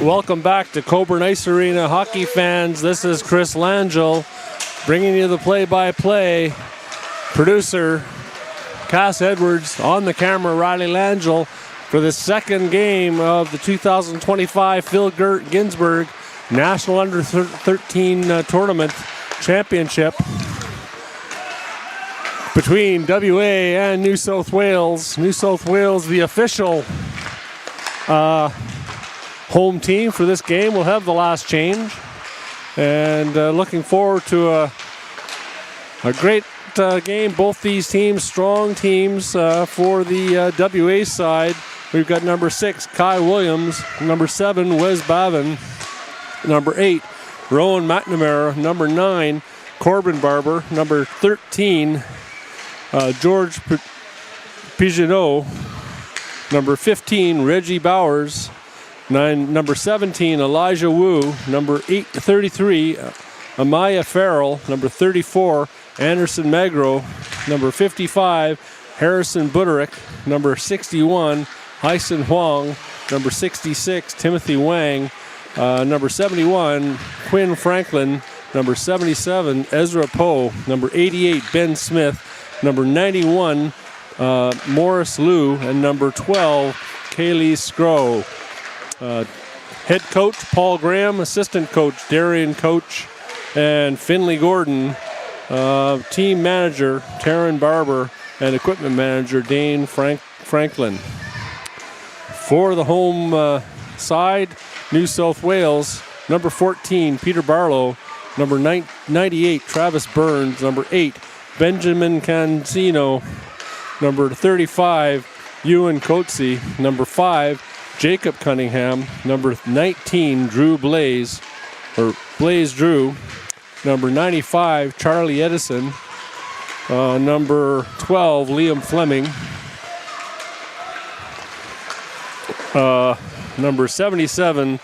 Welcome back to Cockburn Ice Arena, hockey fans. This is Chris Langell bringing you the play-by-play. Producer Cass Edwards, on the camera Riley Langell, for the second game of the 2025 Phil Ginsberg National Under 13 Tournament Championship between WA and New South Wales. New South Wales, the official home team for this game, will have the last change. And looking forward to a great game. Both these teams, strong teams for the WA side. We've got number 6, Kai Williams, number 7, Wes Bavin, number 8, Rowan McNamara, number 9, Corbin Barber, number 13, George Pigeonneau, number 15, Reggie Bowers, number 17, Elijah Wu, number 33, Amaya Farrell, number 34, Anderson Magro, number 55, Harrison Buderick, number 61, Hyson Huang, number 66, Timothy Wang, number 71, Quinn Franklin, number 77, Ezra Poe, number 88, Ben Smith, number 91, Morris Liu, and number 12, Kaylee Scrow. Head coach Paul Graham, assistant coach Darian Coach, and Finley Gordon, team manager Taryn Barber, and equipment manager Dane Franklin. For the home side, New South Wales, number 14, Peter Barlow, number 98, Travis Burns, number 8, Benjamin Cancino, number 35, Ewan Coetzee, number 5, Jacob Cunningham, number 19, Blaze Drew, number 95, Charlie Edison, number 12, Liam Fleming, number 77,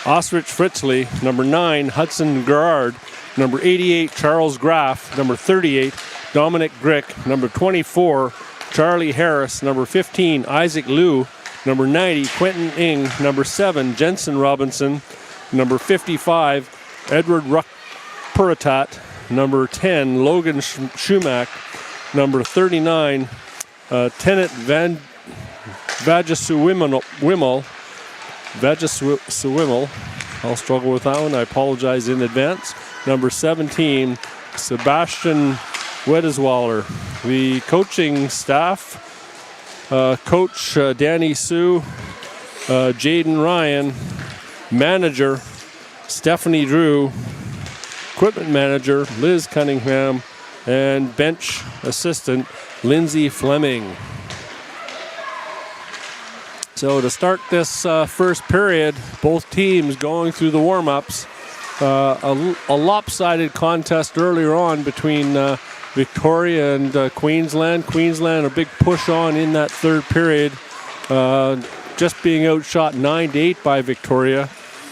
Ostrich Fritzley, number 9, Hudson Gerard, number 88, Charles Graff, number 38, Dominic Grick, number 24, Charlie Harris, number 15, Isaac Liu, number 90, Quentin Ing, number 7, Jensen Robinson, number 55, Edward Ruck-Puratat, number 10, Logan Schumack, number 39, Tenet Vajasuwimal, I'll struggle with that one, I apologize in advance, number 17, Sebastian Wedeswaller. The coaching staff, Coach Danny Sue, Jaden Ryan, manager Stephanie Drew, equipment manager Liz Cunningham, and bench assistant Lindsay Fleming. So to start this first period, both teams going through the warm-ups. A lopsided contest earlier on between Victoria and Queensland. Queensland a big push on in that third period, just being outshot 9-8 by Victoria.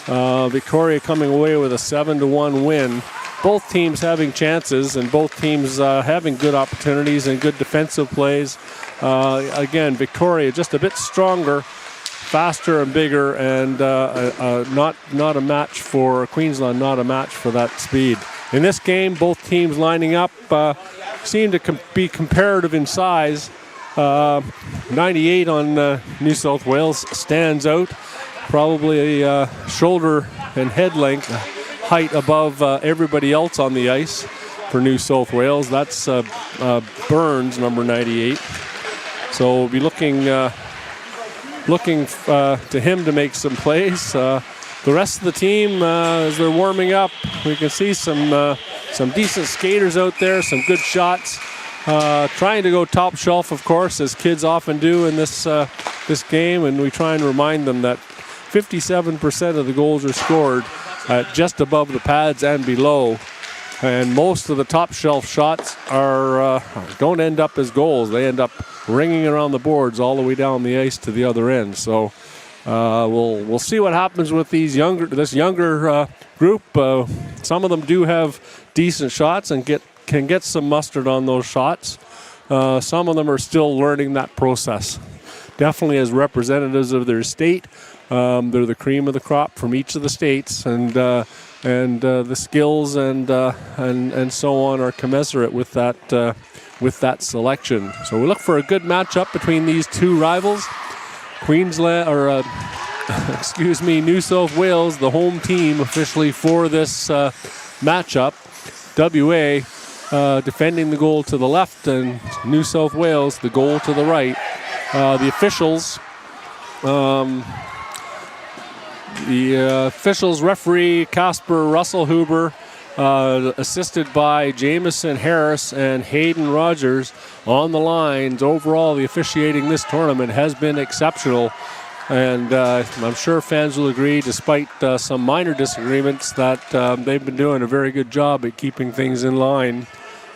Victoria coming away with a 7-1 win. Both teams having chances and both teams having good opportunities and good defensive plays. Again, Victoria just a bit stronger, faster and bigger, and not a match for Queensland, not a match for that speed. In this game, both teams lining up seem to be comparative in size. 98 on New South Wales stands out, probably a shoulder and head length height above everybody else on the ice for New South Wales. That's Burns, number 98. So we'll be looking to him to make some plays. The rest of the team, as they're warming up, we can see some decent skaters out there, some good shots. Trying to go top shelf, of course, as kids often do in this game, and we try and remind them that 57% of the goals are scored at just above the pads and below. And most of the top shelf shots don't end up as goals. They end up ringing around the boards all the way down the ice to the other end. So we'll see what happens with this younger group. Some of them do have decent shots and can get some mustard on those shots. Some of them are still learning that process. Definitely as representatives of their state, They're the cream of the crop from each of the states, and the skills and so on are commensurate with that selection. So we look for a good matchup between these two rivals. Queensland, or New South Wales, the home team officially for this matchup. WA defending the goal to the left, and New South Wales the goal to the right. The officials, referee Casper Russell-Huber, assisted by Jameson Harris and Hayden Rogers on the lines. Overall, the officiating this tournament has been exceptional. And I'm sure fans will agree, despite some minor disagreements, that they've been doing a very good job at keeping things in line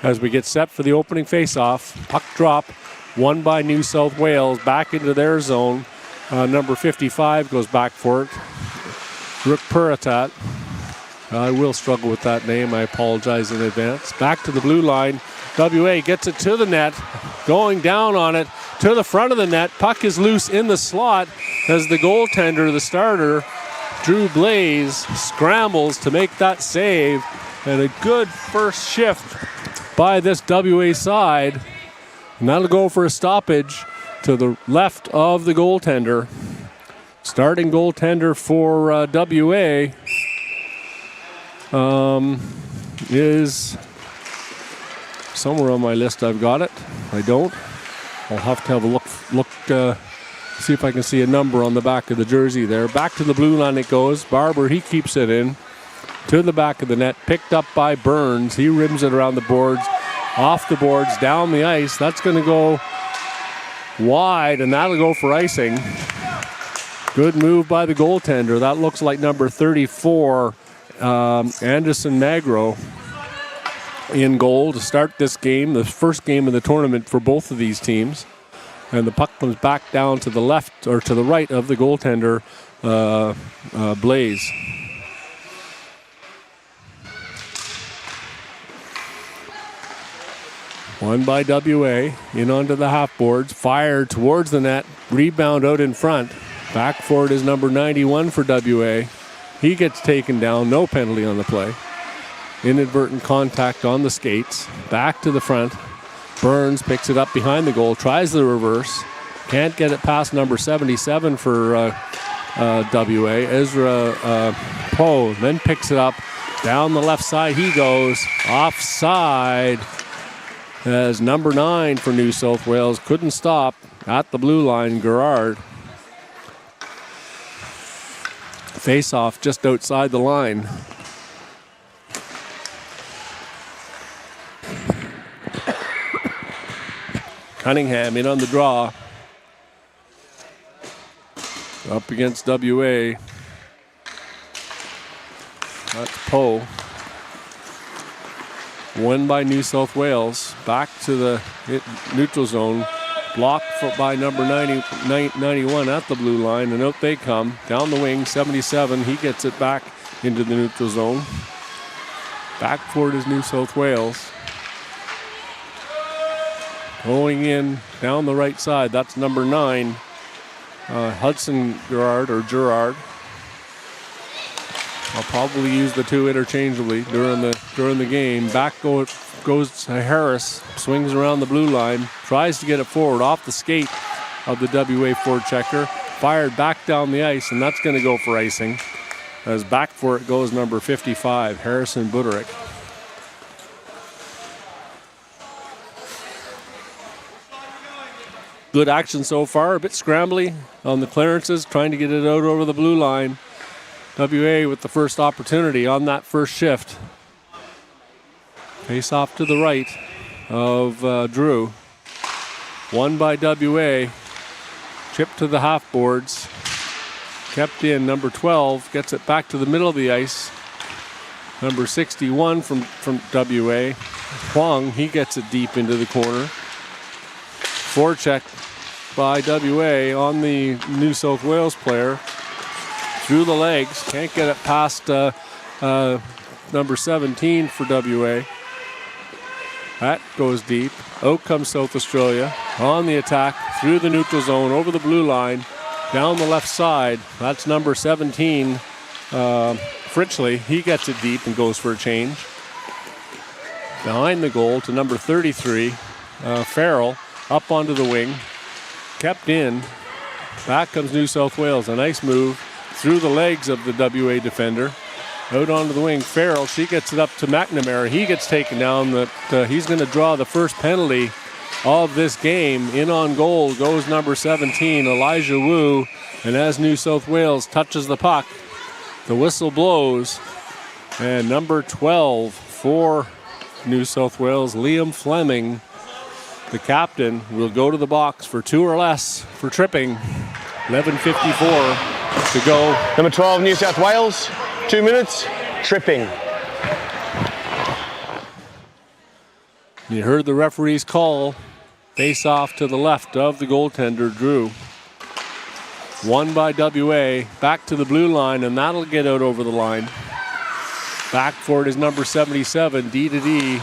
as we get set for the opening face-off. Puck drop, won by New South Wales, back into their zone. Number 55 goes back for it. Rook Puratat. I will struggle with that name. I apologize in advance. Back to the blue line. WA gets it to the net, going down on it to the front of the net. Puck is loose in the slot as the goaltender, the starter, Drew Blaze, scrambles to make that save. And a good first shift by this WA side. And that'll go for a stoppage to the left of the goaltender. Starting goaltender for WA is somewhere on my list. I've got it. I don't. I'll have to have a look, see if I can see a number on the back of the jersey there. Back to the blue line it goes. Barber, he keeps it in to the back of the net. Picked up by Burns. He rims it around the boards, off the boards, down the ice. That's going to go wide, and that'll go for icing. Good move by the goaltender. That looks like number 34, Anderson Magro, in goal to start this game, the first game of the tournament for both of these teams. And the puck comes back down to the left, or to the right of the goaltender, Blaze. Won by WA, in onto the half boards, fired towards the net, rebound out in front. Back for it is number 91 for WA. He gets taken down, no penalty on the play. Inadvertent contact on the skates. Back to the front. Burns picks it up behind the goal, tries the reverse. Can't get it past number 77 for WA. Ezra Poe then picks it up. Down the left side he goes. Offside. As number 9 for New South Wales couldn't stop at the blue line, Gerard. Face-off just outside the line. Cunningham in on the draw. Up against WA. That's Poe. Won by New South Wales. Back to the neutral zone. Blocked by number 91 at the blue line. And out they come. Down the wing, 77. He gets it back into the neutral zone. Back for it is New South Wales. Going in down the right side. That's number 9. Hudson Gerard, or Gerard. I'll probably use the two interchangeably during the game. Back goes Harris, swings around the blue line, tries to get it forward off the skate of the WA forechecker, fired back down the ice, and that's going to go for icing. As back for it goes number 55, Harrison Buderick. Good action so far, a bit scrambly on the clearances, trying to get it out over the blue line. WA with the first opportunity on that first shift. Face off to the right of Drew. Won by WA. Chip to the half boards. Kept in. Number 12 gets it back to the middle of the ice. Number 61 from WA. Huang, he gets it deep into the corner. Forecheck by WA on the New South Wales player. Through the legs, can't get it past number 17 for WA. That goes deep. Out comes South Australia on the attack through the neutral zone, over the blue line. down the left side. That's number 17, Fritchley. He gets it deep and goes for a change. Behind the goal to number 33, Farrell, up onto the wing. Kept in. Back comes New South Wales. A nice move through the legs of the WA defender. Out onto the wing, Farrell, she gets it up to McNamara. He gets taken down. He's going to draw the first penalty of this game. In on goal goes number 17, Elijah Wu. And as New South Wales touches the puck, the whistle blows. And number 12 for New South Wales, Liam Fleming, the captain, will go to the box for 2 or less for tripping. 11:54 to go. Number 12, New South Wales. 2 minutes, tripping. You heard the referee's call. Face off to the left of the goaltender, Drew. Won by WA. Back to the blue line, and that'll get out over the line. Back for it is number 77, D to D.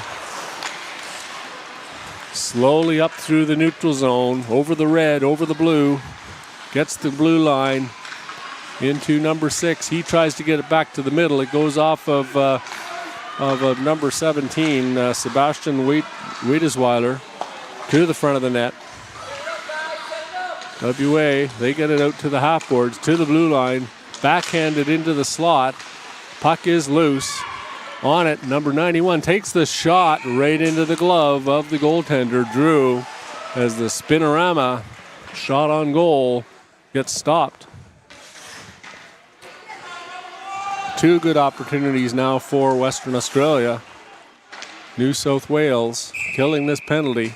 Slowly up through the neutral zone, over the red, over the blue. Gets the blue line. Into number 6. He tries to get it back to the middle. It goes off of number 17, Sebastian Wiedesweiler, to the front of the net. WA, they get it out to the half boards, to the blue line. Backhanded into the slot. Puck is loose. On it, number 91 takes the shot right into the glove of the goaltender, Drew, as the spinorama shot on goal gets stopped. 2 good opportunities now for Western Australia. New South Wales killing this penalty.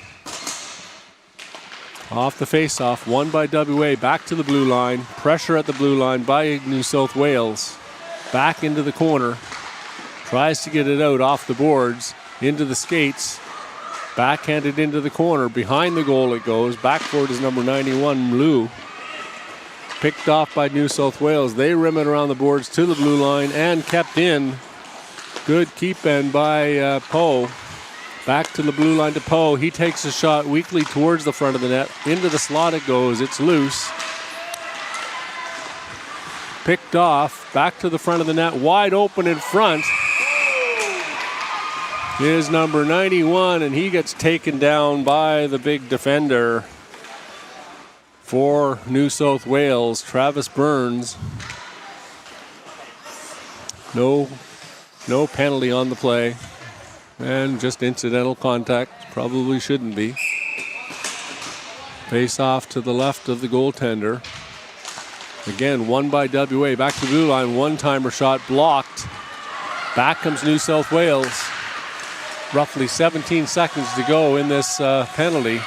Off the face-off, won by WA, back to the blue line. Pressure at the blue line by New South Wales. Back into the corner. Tries to get it out off the boards, into the skates. Backhanded into the corner. Behind the goal it goes. Back for it is number 91, Lou. Picked off by New South Wales. They rim it around the boards to the blue line and kept in. Good keep in by Poe. Back to the blue line to Poe. He takes a shot weakly towards the front of the net. Into the slot it goes. It's loose. Picked off. Back to the front of the net. Wide open in front is number 91, and he gets taken down by the big defender for New South Wales, Travis Burns. No penalty on the play, and just incidental contact. Probably shouldn't be. Face off to the left of the goaltender. Again, won by WA. Back to the blue line, one-timer shot blocked. Back comes New South Wales. Roughly 17 seconds to go in this penalty.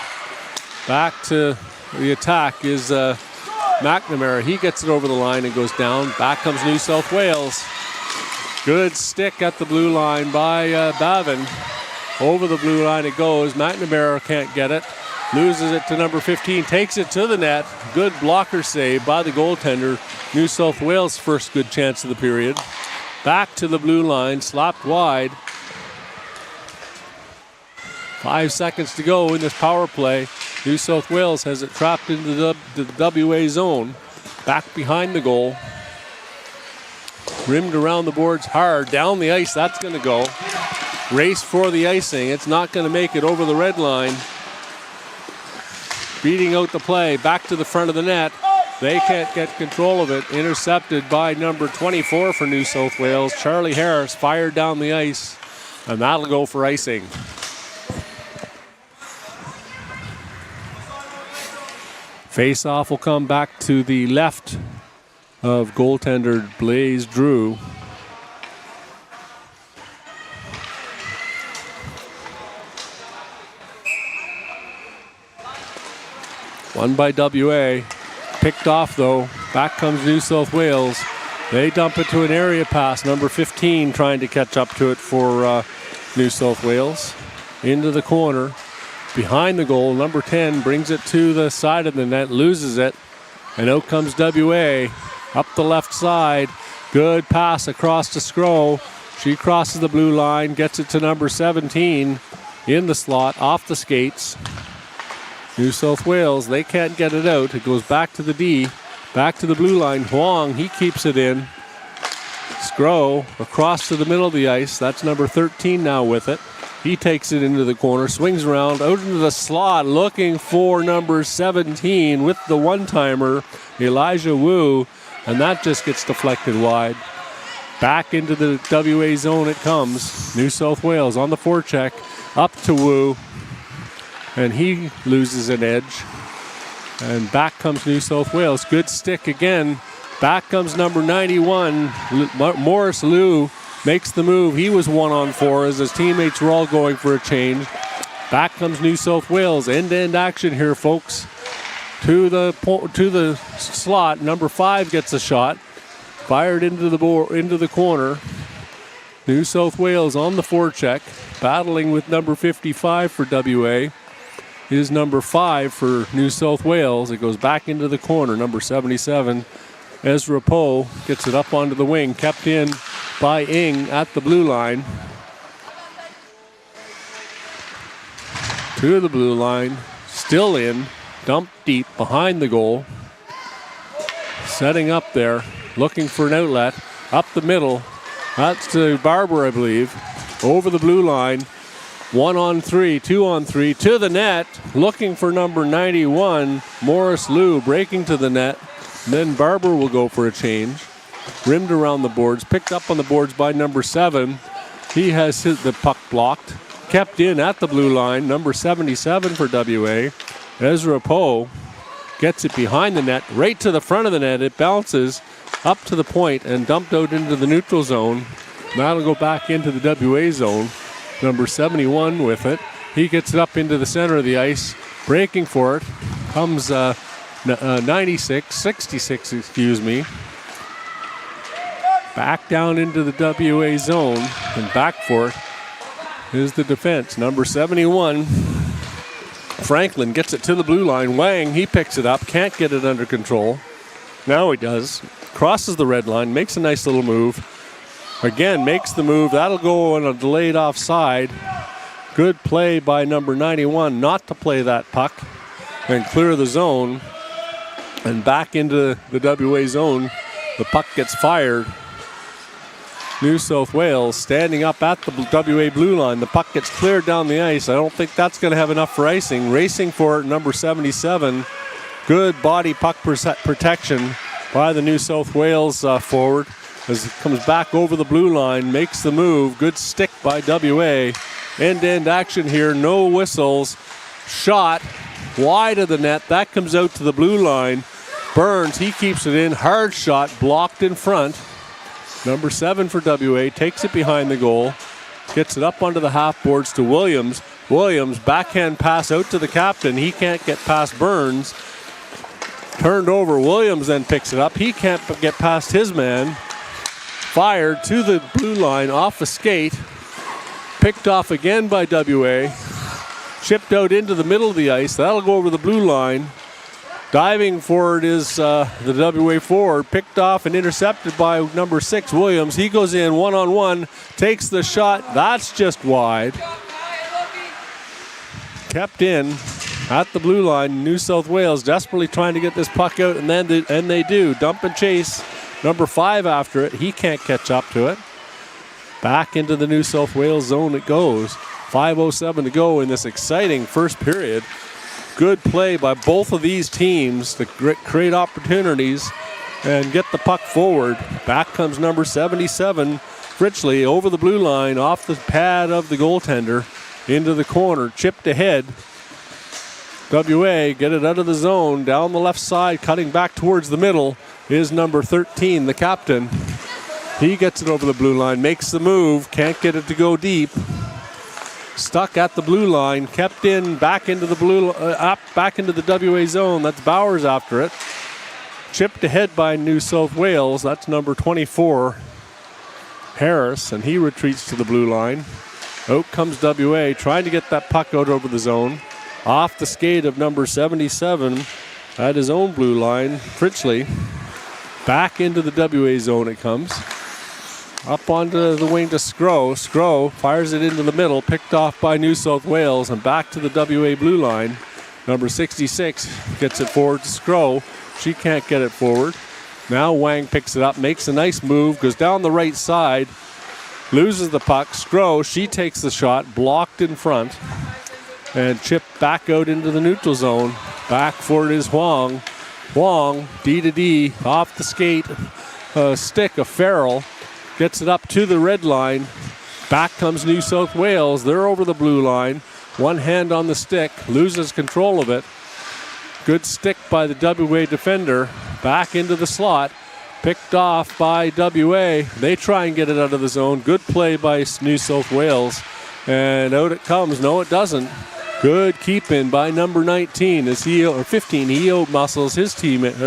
Back to the attack is McNamara. He gets it over the line and goes down. Back comes New South Wales. Good stick at the blue line by Bavin. Over the blue line it goes. McNamara can't get it. Loses it to number 15. Takes it to the net. Good blocker save by the goaltender. New South Wales' first good chance of the period. Back to the blue line. Slapped wide. 5 seconds to go in this power play. New South Wales has it trapped into the WA zone. Back behind the goal. Rimmed around the boards hard. Down the ice, that's going to go. Race for the icing. It's not going to make it over the red line. Beating out the play. Back to the front of the net. They can't get control of it. Intercepted by number 24 for New South Wales. Charlie Harris fired down the ice. And that'll go for icing. Face-off will come back to the left of goaltender Blaze Drew. Won by WA. Picked off though. Back comes New South Wales. They dump it to an area pass. Number 15 trying to catch up to it for New South Wales. Into the corner. Behind the goal, number 10 brings it to the side of the net, loses it, and out comes WA up the left side. Good pass across to Scrow. She crosses the blue line, gets it to number 17 in the slot, off the skates. New South Wales, they can't get it out. It goes back to the D. Back to the blue line. Huang, he keeps it in. Skro across to the middle of the ice. That's number 13 now with it. He takes it into the corner, swings around, out into the slot, looking for number 17 with the one-timer, Elijah Wu, and that just gets deflected wide. Back into the WA zone it comes. New South Wales on the forecheck, up to Wu, and he loses an edge. And back comes New South Wales. Good stick again. Back comes number 91, Morris Liu. Makes the move. He was 1-on-4 as his teammates were all going for a change. Back comes New South Wales. End-to-end action here, folks. To the slot. Number 5 gets a shot. Fired into the corner. New South Wales on the forecheck. Battling with number 55 for WA. Is number 5 for New South Wales. It goes back into the corner. Number 77, Ezra Poe, gets it up onto the wing. Kept in by Ng at the blue line. To the blue line, still in, dumped deep behind the goal. Setting up there, looking for an outlet, up the middle. That's to Barber, I believe. Over the blue line, 1-on-3, 2-on-3, to the net, looking for number 91, Morris Liu, breaking to the net. Then Barber will go for a change. Rimmed around the boards, picked up on the boards by number 7. He has the puck blocked. Kept in at the blue line, number 77 for WA. Ezra Poe gets it behind the net, right to the front of the net. It bounces up to the point and dumped out into the neutral zone. That'll go back into the WA zone. Number 71 with it. He gets it up into the center of the ice. Breaking for it comes 66, excuse me. Back down into the WA zone, and back for it is the defense. Number 71, Franklin gets it to the blue line. Wang, he picks it up, can't get it under control. Now he does. Crosses the red line, makes a nice little move. Again, makes the move. That'll go on a delayed offside. Good play by number 91 not to play that puck and clear the zone. And back into the WA zone, the puck gets fired. New South Wales standing up at the WA blue line. The puck gets cleared down the ice. I don't think that's going to have enough for icing. Racing for it, number 77. Good body puck protection by the New South Wales forward. As it comes back over the blue line, makes the move. Good stick by WA. End-to-end action here, no whistles. Shot wide of the net. That comes out to the blue line. Burns, he keeps it in. Hard shot, blocked in front. Number 7 for WA, takes it behind the goal. Gets it up onto the half boards to Williams. Williams, backhand pass out to the captain. He can't get past Burns. Turned over, Williams then picks it up. He can't get past his man. Fired to the blue line off a skate. Picked off again by WA. Chipped out into the middle of the ice. That'll go over the blue line. Diving for it is the WA forward. Picked off and intercepted by number 6, Williams. He goes in 1-on-1. Takes the shot. That's just wide. Kept in at the blue line. New South Wales desperately trying to get this puck out, and they do. Dump and chase. Number 5 after it. He can't catch up to it. Back into the New South Wales zone it goes. 5:07 to go in this exciting first period. Good play by both of these teams to create opportunities and get the puck forward. Back comes number 77, Fritchley, over the blue line, off the pad of the goaltender, into the corner, chipped ahead. WA get it out of the zone, down the left side, cutting back towards the middle is number 13, the captain. He gets it over the blue line, makes the move, can't get it to go deep. Stuck at the blue line, kept in, back into the back into the WA zone. That's Bowers after it. Chipped ahead by New South Wales. That's number 24, Harris, and he retreats to the blue line. Out comes WA, trying to get that puck out over the zone. Off the skate of number 77 at his own blue line, Fritchley. Back into the WA zone it comes. Up onto the wing to Skro. Skro fires it into the middle, picked off by New South Wales, and back to the WA blue line. Number 66 gets it forward to Skro. She can't get it forward. Now Wang picks it up, makes a nice move, goes down the right side, loses the puck. Stroh, she takes the shot, blocked in front, and chipped back out into the neutral zone. Back for it is Huang. Huang, D to D, off the skate, stick of Farrell, gets it up to the red line. Back comes New South Wales. They're over the blue line. One hand on the stick, loses control of it. Good stick by the WA defender. Back into the slot. Picked off by WA. They try and get it out of the zone. Good play by New South Wales. And out it comes. No, it doesn't. Good keep in by number 19 as or 15. He out-muscles his teammate,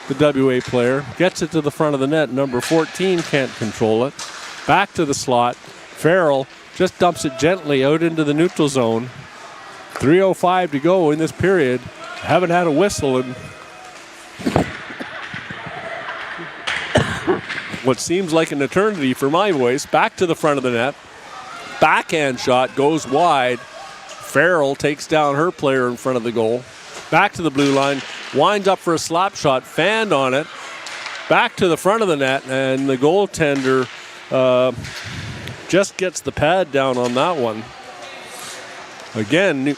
the WA player. Gets it to the front of the net. Number 14 can't control it. Back to the slot. Farrell just dumps it gently out into the neutral zone. 3:05 to go in this period. Haven't had a whistle in what seems like an eternity for my voice. Back to the front of the net. Backhand shot goes wide. Farrell takes down her player in front of the goal. Back to the blue line. Winds up for a slap shot. Fanned on it. Back to the front of the net. And the goaltender just gets the pad down on that one. Again,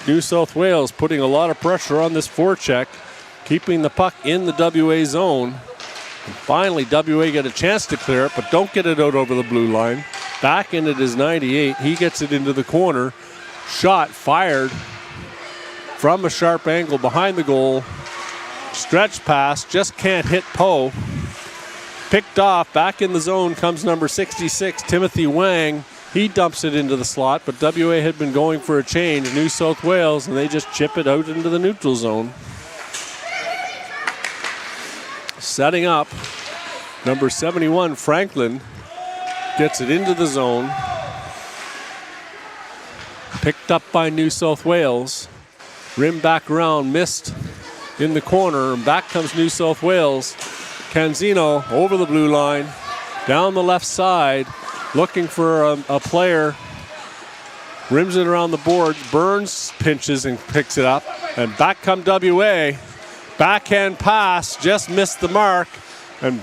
New South Wales putting a lot of pressure on this forecheck, keeping the puck in the WA zone. And finally, WA get a chance to clear it, but don't get it out over the blue line. Back in it is 98. He gets it into the corner. Shot fired from a sharp angle behind the goal. Stretch pass, just can't hit Poe. Picked off, back in the zone comes number 66, Timothy Wang. He dumps it into the slot, but WA had been going for a change, New South Wales, and they just chip it out into the neutral zone. Setting up, number 71, Franklin, gets it into the zone. Picked up by New South Wales. Rim back around, missed in the corner, and back comes New South Wales. Canzino over the blue line, down the left side, looking for a player. Rims it around the boards. Burns pinches and picks it up. And back come WA. Backhand pass, just missed the mark. And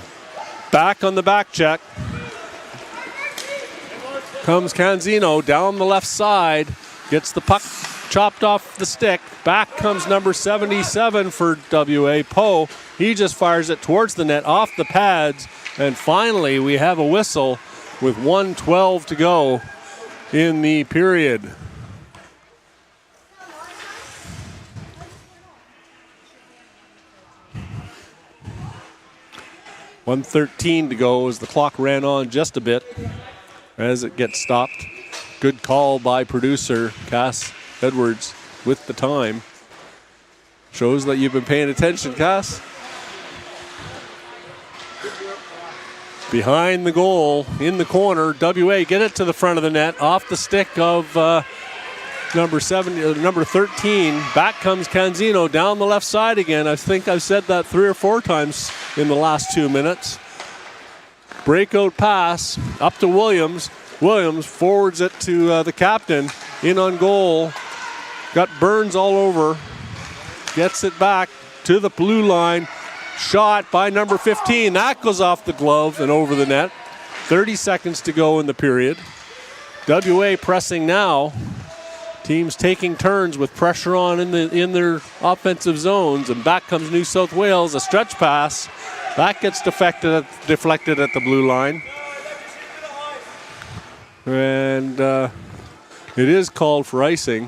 back on the back check comes Canzino down the left side. Gets the puck chopped off the stick. Back comes number 77 for WA, Poe. He just fires it towards the net, off the pads. And finally, we have a whistle with 1:12 to go in the period. .113 to go as the clock ran on just a bit as it gets stopped. Good call by producer Cass Edwards with the time. Shows that you've been paying attention, Cass. Behind the goal, in the corner, WA get it to the front of the net, off the stick of number 13. Back comes Canzino down the left side again. I think I've said that 3 or 4 times in the last 2 minutes. Breakout pass up to Williams. Williams forwards it to the captain. In on goal. Got Burns all over. Gets it back to the blue line. Shot by number 15. That goes off the glove and over the net. 30 seconds to go in the period. WA pressing now. Teams taking turns with pressure on in their offensive zones. And back comes New South Wales. A stretch pass. That gets deflected at the blue line. And it is called for icing.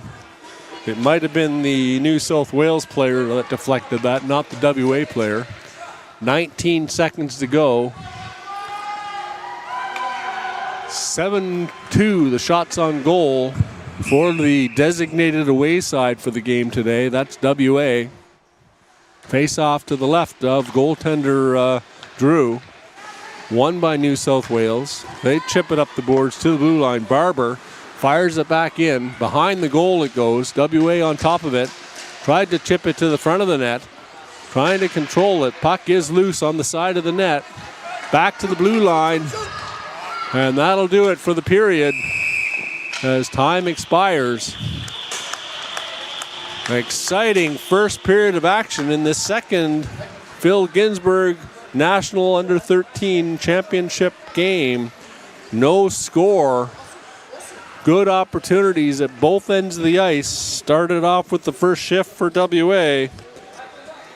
It might have been the New South Wales player that deflected that, not the WA player. 19 seconds to go. 7-2, the shots on goal for the designated away side for the game today. That's WA. Face off to the left of goaltender Drew. Won by New South Wales. They chip it up the boards to the blue line. Barber fires it back in. Behind the goal it goes. WA on top of it. Tried to chip it to the front of the net. Trying to control it. Puck is loose on the side of the net. Back to the blue line. And that'll do it for the period as time expires. An exciting first period of action in this second Phil Ginsberg National Under 13 Championship game. No score. Good opportunities at both ends of the ice. Started off with the first shift for WA.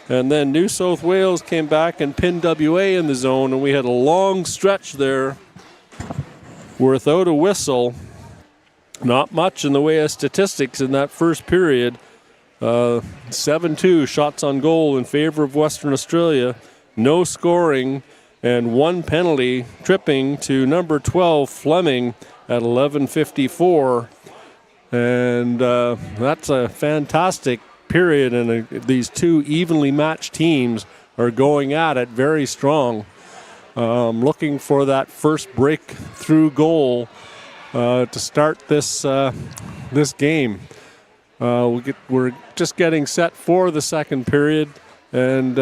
And then New South Wales came back and pinned WA in the zone. And we had a long stretch there without a whistle. Not much in the way of statistics in that first period. 7-2 shots on goal in favor of Western Australia. No scoring and one penalty, tripping to number 12 Fleming at 11:54. And that's a fantastic period, and these two evenly matched teams are going at it very strong. Looking for that first breakthrough goal to start this game. We're just getting set for the second period, and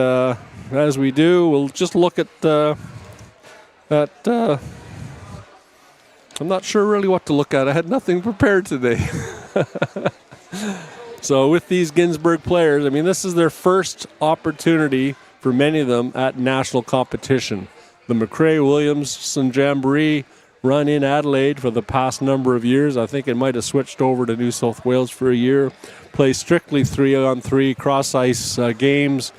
as we do, we'll just look at I'm not sure really what to look at. I had nothing prepared today. So with these Ginsberg players, I mean, this is their first opportunity for many of them at national competition. The McRae-Williamson Jamboree run in Adelaide for the past number of years. I think it might have switched over to New South Wales for a year. Play strictly 3-on-3 cross-ice games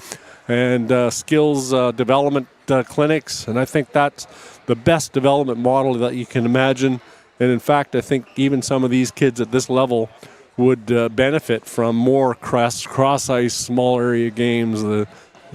and skills development clinics. And I think that's the best development model that you can imagine. And in fact, I think even some of these kids at this level would benefit from more cross-ice small area games. The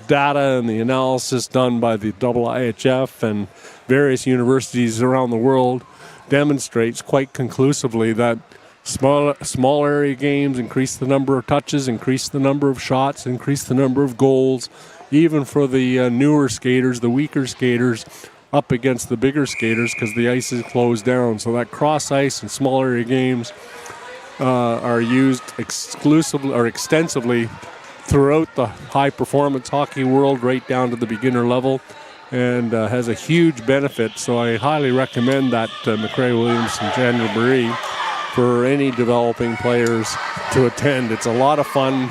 data and the analysis done by the IIHF and various universities around the world demonstrates quite conclusively that small area games increase the number of touches, increase the number of shots, increase the number of goals, even for the newer skaters, the weaker skaters, up against the bigger skaters because the ice is closed down. So that cross-ice and small area games are used exclusively or extensively throughout the high-performance hockey world, right down to the beginner level, and has a huge benefit. So I highly recommend that McRae-Williamson Jamboree for any developing players to attend. It's a lot of fun,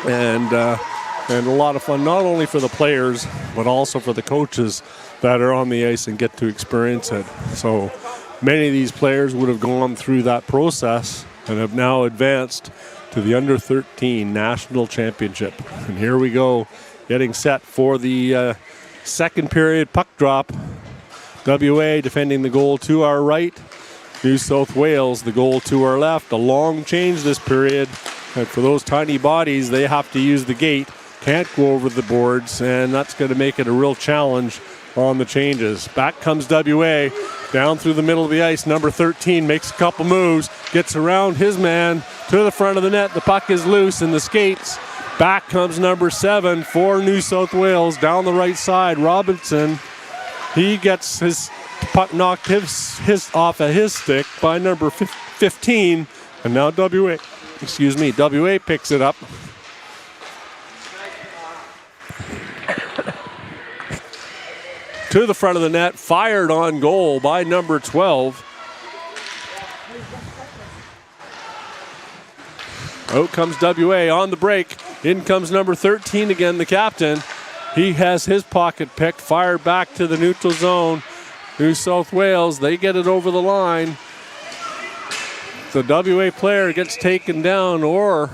and a lot of fun not only for the players, but also for the coaches that are on the ice and get to experience it. So many of these players would have gone through that process and have now advanced to the Under 13 National Championship. And here we go, getting set for the second period puck drop. WA defending the goal to our right. New South Wales, the goal to our left. A long change this period. And for those tiny bodies, they have to use the gate. Can't go over the boards, and that's going to make it a real challenge on the changes. Back comes WA, down through the middle of the ice. Number 13 makes a couple moves, gets around his man to the front of the net. The puck is loose in the skates. Back comes number 7 for New South Wales down the right side. Robinson, he gets his puck knocked his off of his stick by number 15, and now WA picks it up. To the front of the net, fired on goal by number 12. Out comes WA on the break. In comes number 13 again, the captain. He has his pocket picked, fired back to the neutral zone. New South Wales, they get it over the line. The WA player gets taken down or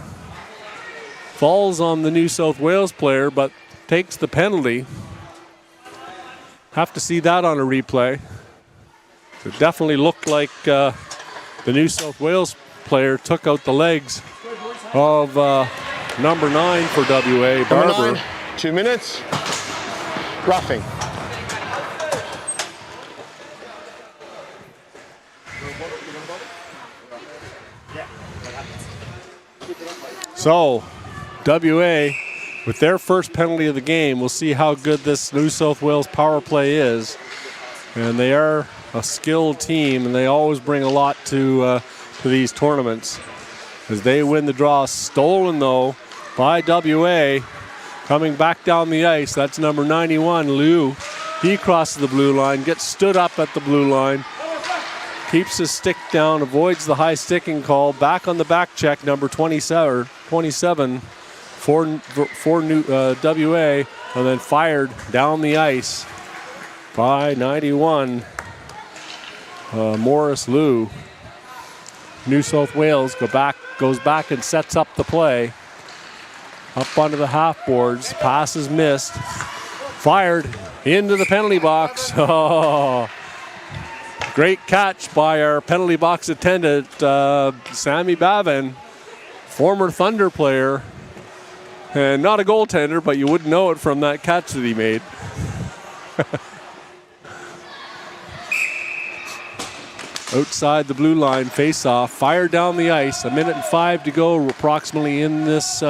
falls on the New South Wales player, but takes the penalty. Have to see that on a replay. It definitely looked like the New South Wales player took out the legs of number 9 for WA, Barber. Number 9, 2 minutes. Roughing. So, WA, with their first penalty of the game, we'll see how good this New South Wales power play is. And they are a skilled team, and they always bring a lot to these tournaments. As they win the draw, stolen though by WA. Coming back down the ice, that's number 91, Liu. He crosses the blue line, gets stood up at the blue line, keeps his stick down, avoids the high sticking call. Back on the back check, number 27 for WA. and then fired down the ice by 91, Morris Liu. New South Wales goes back and sets up the play. Up onto the half boards, pass is missed. Fired into the penalty box. Oh, great catch by our penalty box attendant, Sammy Bavin, former Thunder player. And not a goaltender, but you wouldn't know it from that catch that he made. Outside the blue line, face-off, fired down the ice. 1:05 to go approximately in this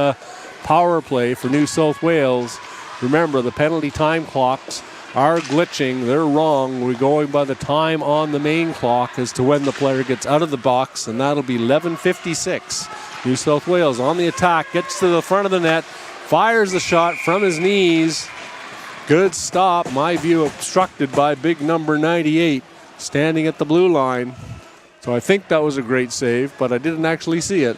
power play for New South Wales. Remember, the penalty time clocks are glitching. They're wrong. We're going by the time on the main clock as to when the player gets out of the box, and that'll be 11:56. New South Wales on the attack, gets to the front of the net, fires the shot from his knees. Good stop. My view obstructed by big number 98 standing at the blue line. So I think that was a great save, but I didn't actually see it.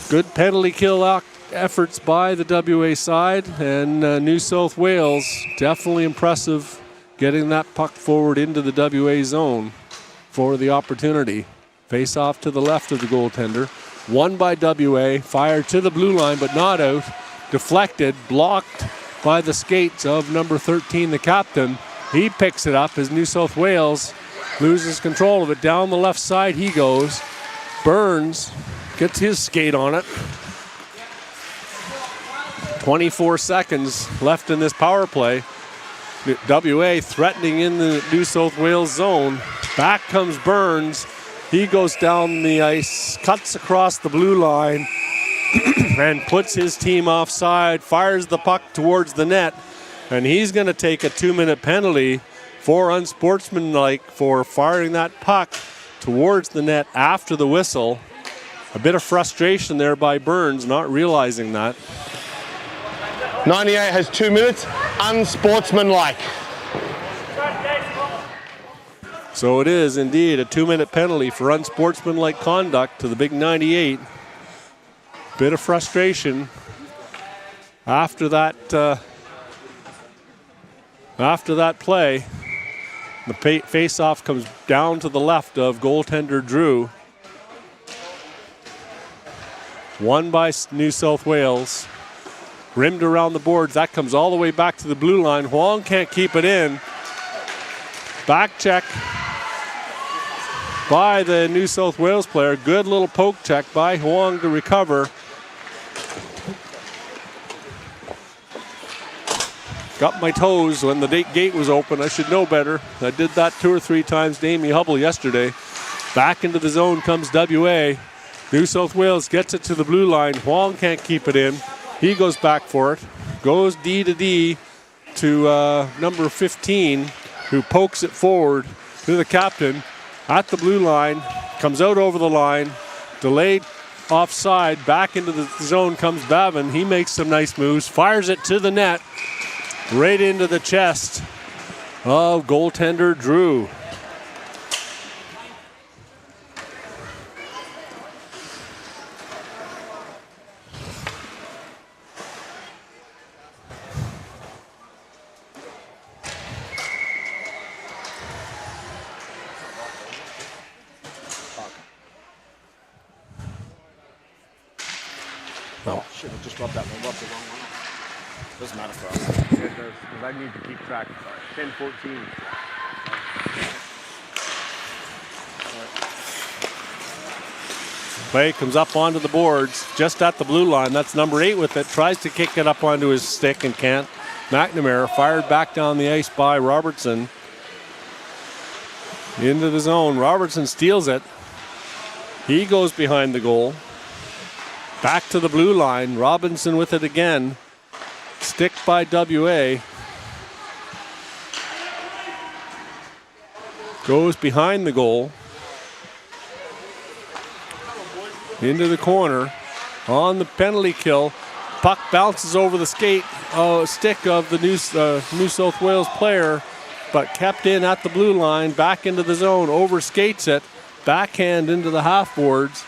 Good penalty kill efforts by the WA side, and New South Wales definitely impressive getting that puck forward into the WA zone for the opportunity. Face off to the left of the goaltender. Won by WA, fired to the blue line but not out. Deflected, blocked by the skates of number 13, the captain. He picks it up as New South Wales loses control of it. Down the left side he goes. Burns gets his skate on it. 24 seconds left in this power play. WA threatening in the New South Wales zone. Back comes Burns. He goes down the ice, cuts across the blue line, and puts his team offside, fires the puck towards the net, and he's going to take a 2-minute penalty for unsportsmanlike for firing that puck towards the net after the whistle. A bit of frustration there by Burns, not realizing that. 98 has 2 minutes, unsportsmanlike. So it is indeed a 2-minute penalty for unsportsmanlike conduct to the big 98. Bit of frustration after that play. The face-off comes down to the left of goaltender Drew. Won by New South Wales. Rimmed around the boards. That comes all the way back to the blue line. Huang can't keep it in. Back check by the New South Wales player. Good little poke check by Huang to recover. Got my toes when the gate was open. I should know better. I did that 2 or 3 times to Amy Hubble yesterday. Back into the zone comes WA. New South Wales gets it to the blue line. Huang can't keep it in. He goes back for it. Goes D to D to number 15, who pokes it forward to the captain at the blue line. Comes out over the line. Delayed offside. Back into the zone comes Bavin. He makes some nice moves. Fires it to the net. Right into the chest of goaltender Drew. Oh, shit, I just rubbed that one. Rubbed the wrong one. Doesn't matter for us. It does, because I need to keep track. 10-14. Play comes up onto the boards, just at the blue line. That's number 8 with it. Tries to kick it up onto his stick and can't. McNamara fired back down the ice by Robertson. Into the zone. Robertson steals it. He goes behind the goal. Back to the blue line. Robinson with it again. Stick by WA. Goes behind the goal. Into the corner. On the penalty kill. Puck bounces over the stick of the New South Wales player, but kept in at the blue line. Back into the zone. Over skates it. Backhand into the half boards.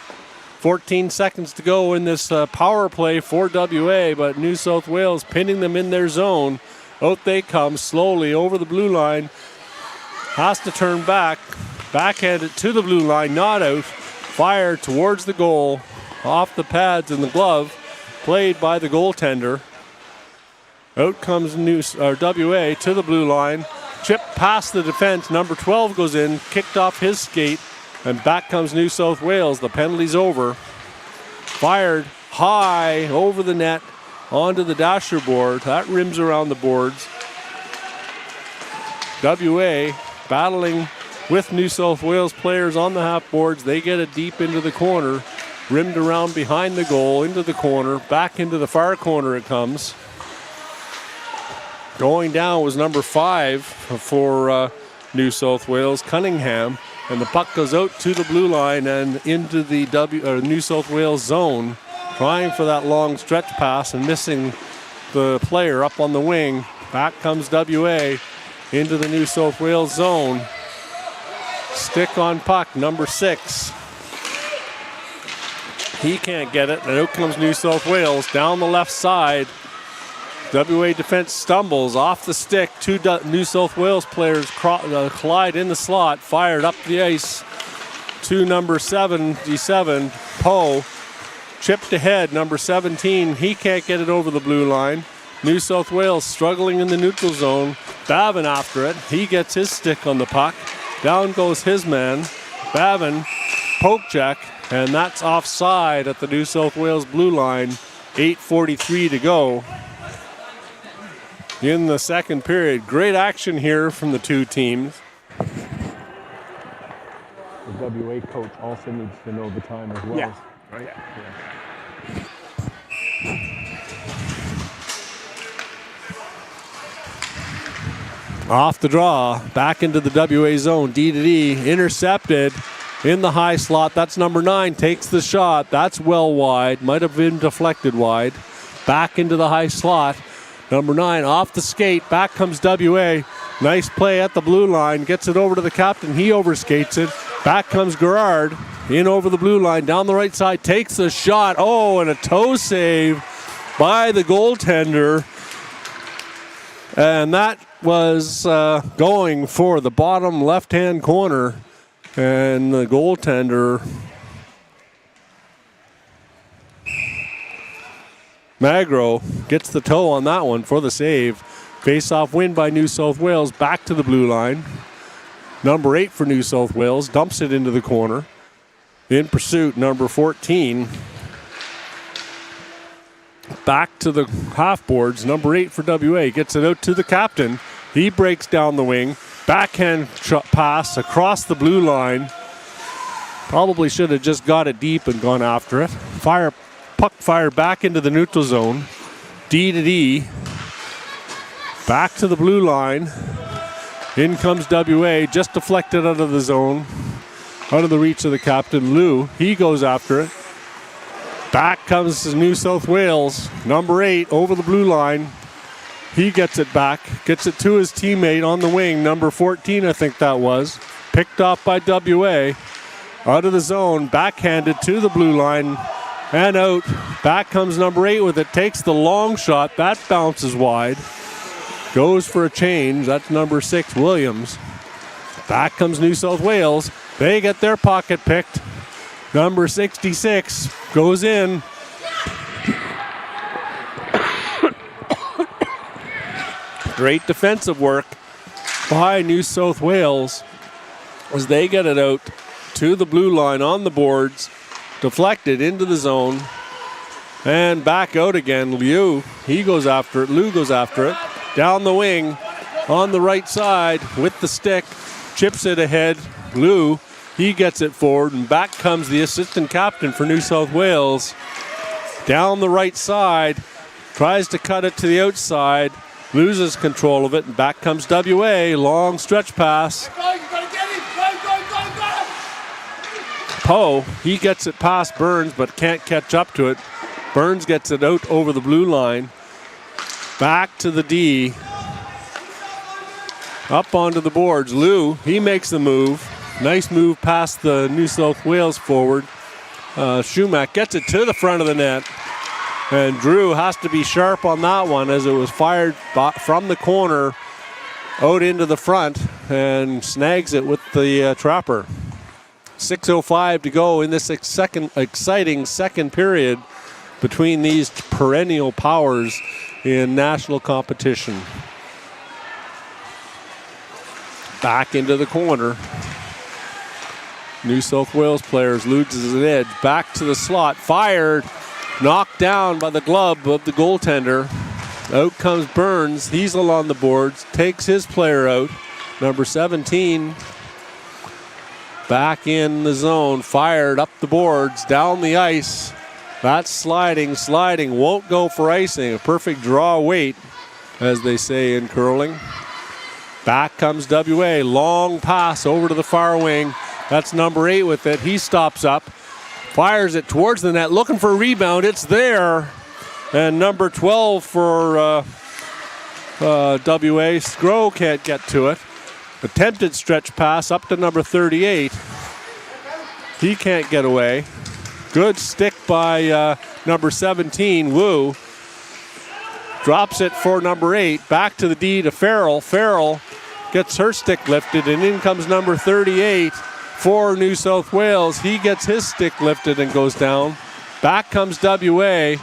14 seconds to go in this power play for WA, but New South Wales pinning them in their zone. Out they come slowly over the blue line. Has to turn back. Backhand it to the blue line, not out. Fire towards the goal. Off the pads in the glove. Played by the goaltender. Out comes WA to the blue line. Chip past the defense. Number 12 goes in. Kicked off his skate. And back comes New South Wales. The penalty's over. Fired high over the net onto the dasher board. That rims around the boards. WA battling with New South Wales players on the half boards. They get it deep into the corner. Rimmed around behind the goal, into the corner. Back into the far corner it comes. Going down was number 5 for New South Wales, Cunningham. And the puck goes out to the blue line and into the New South Wales zone. Trying for that long stretch pass and missing the player up on the wing. Back comes WA into the New South Wales zone. Stick on puck, number 6. He can't get it, and out comes New South Wales down the left side. WA defense stumbles off the stick. 2 New South Wales players collide in the slot, fired up the ice to number 77, Poe. Chipped ahead, number 17. He can't get it over the blue line. New South Wales struggling in the neutral zone. Bavin after it. He gets his stick on the puck. Down goes his man. Bavin, poke check, and that's offside at the New South Wales blue line. 8:43 to go in the second period. Great action here from the two teams. The WA coach also needs to know the time as well. Yeah. Right? Yeah. Off the draw, back into the WA zone. D to D, intercepted in the high slot. That's number 9, takes the shot. That's well wide, might have been deflected wide. Back into the high slot. Number 9 off the skate, back comes WA. Nice play at the blue line, gets it over to the captain. He overskates it. Back comes Gerard, in over the blue line, down the right side, takes the shot. Oh, and a toe save by the goaltender. And that was going for the bottom left-hand corner. And the goaltender, Magro, gets the toe on that one for the save. Face-off win by New South Wales, back to the blue line. Number 8 for New South Wales, dumps it into the corner. In pursuit, number 14. Back to the half boards, number 8 for WA, gets it out to the captain. He breaks down the wing. Backhand pass across the blue line. Probably should have just got it deep and gone after it. Puck fire back into the neutral zone. D to D. Back to the blue line. In comes WA, just deflected out of the zone. Out of the reach of the captain, Lou. He goes after it. Back comes New South Wales. Number 8 over the blue line. He gets it back. Gets it to his teammate on the wing. Number 14, I think that was. Picked off by WA. Out of the zone. Backhanded to the blue line. And out. Back comes number 8 with it. Takes the long shot. That bounces wide. Goes for a change. That's number 6, Williams. Back comes New South Wales. They get their pocket picked. Number 66 goes in. Great defensive work by New South Wales as they get it out to the blue line on the boards. Deflected into the zone. And back out again. Liu, he goes after it. Lou goes after it. Down the wing on the right side with the stick. Chips it ahead. Lou, he gets it forward. And back comes the assistant captain for New South Wales. Down the right side. Tries to cut it to the outside. Loses control of it. And back comes WA. Long stretch pass. Poe, he gets it past Burns but can't catch up to it. Burns gets it out over the blue line. Back to the D. Up onto the boards. Lou, he makes the move. Nice move past the New South Wales forward. Schumack gets it to the front of the net. And Drew has to be sharp on that one as it was fired from the corner out into the front and snags it with the trapper. 6:05 to go in this exciting second period between these perennial powers in national competition. Back into the corner. New South Wales players loses an edge. Back to the slot. Fired. Knocked down by the glove of the goaltender. Out comes Burns. He's along the boards. Takes his player out. Number 17. Back in the zone. Fired up the boards. Down the ice. That's sliding. Won't go for icing. A perfect draw weight, as they say in curling. Back comes WA. Long pass over to the far wing. That's number 8 with it. He stops up. Fires it towards the net. Looking for a rebound. It's there. And number 12 for WA. Sgro can't get to it. Attempted stretch pass up to number 38. He can't get away. Good stick by number 17, Wu. Drops it for number 8. Back to the D to Farrell. Farrell gets her stick lifted, and in comes number 38 for New South Wales. He gets his stick lifted and goes down. Back comes WA.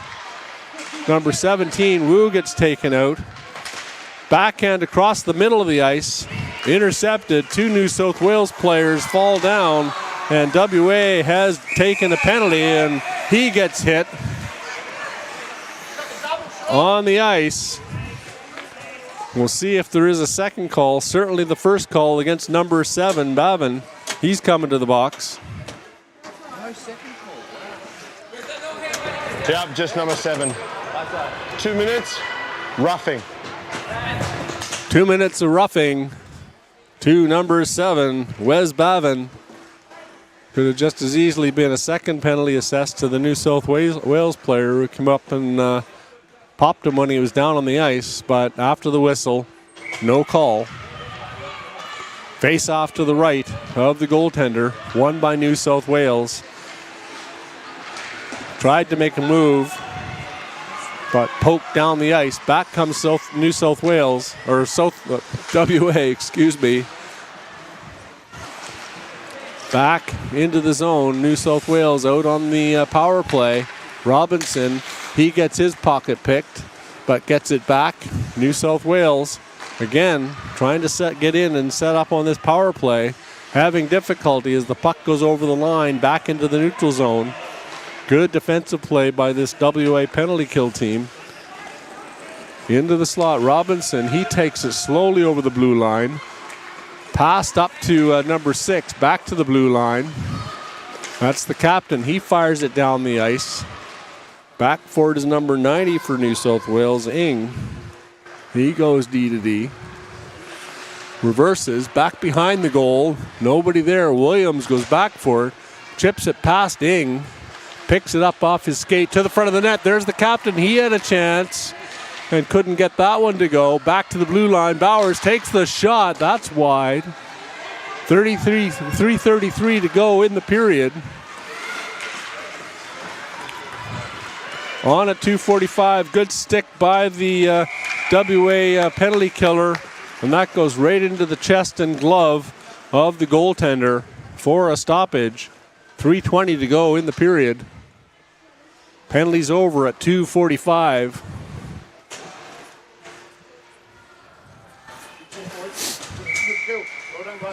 Number 17, Wu gets taken out. Backhand across the middle of the ice. Intercepted. 2 New South Wales players fall down, and WA has taken a penalty, and he gets hit on the ice. We'll see if there is a second call. Certainly the first call against number 7, Bavin. He's coming to the box. Yep, just number 7. 2 minutes, roughing. 2 minutes of roughing to number 7, Wes Bavin. Could have just as easily been a second penalty assessed to the New South Wales player who came up and popped him when he was down on the ice, but after the whistle, no call. Face off to the right of the goaltender, won by New South Wales. Tried to make a move, but poked down the ice. Back comes New South Wales, or WA, excuse me. Back into the zone. New South Wales out on the power play. Robinson, he gets his pocket picked, but gets it back. New South Wales, again, trying to get in and set up on this power play. Having difficulty as the puck goes over the line back into the neutral zone. Good defensive play by this WA penalty kill team. Into the slot, Robinson, he takes it slowly over the blue line. Passed up to number 6, back to the blue line. That's the captain. He fires it down the ice. Back for it is number 90 for New South Wales, Ing. He goes D to D. Reverses, back behind the goal. Nobody there. Williams goes back for it. Chips it past Ing. Picks it up off his skate to the front of the net. There's the captain. He had a chance and couldn't get that one to go. Back to the blue line. Bowers takes the shot. That's wide. 3:33 to go in the period. On at 2:45. Good stick by the WA penalty killer. And that goes right into the chest and glove of the goaltender for a stoppage. 3:20 to go in the period. Penalties over at 2:45.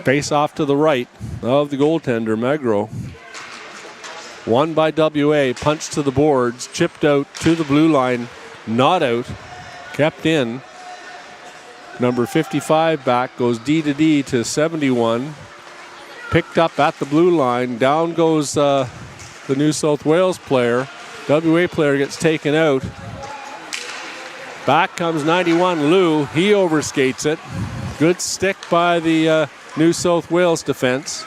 Face off to the right of the goaltender, Magro. Won by WA, punched to the boards, chipped out to the blue line, not out, kept in. Number 55 back, goes D to D to 71. Picked up at the blue line, down goes the New South Wales player. WA player gets taken out. Back comes 91, Lou, he overskates it. Good stick by the New South Wales defense.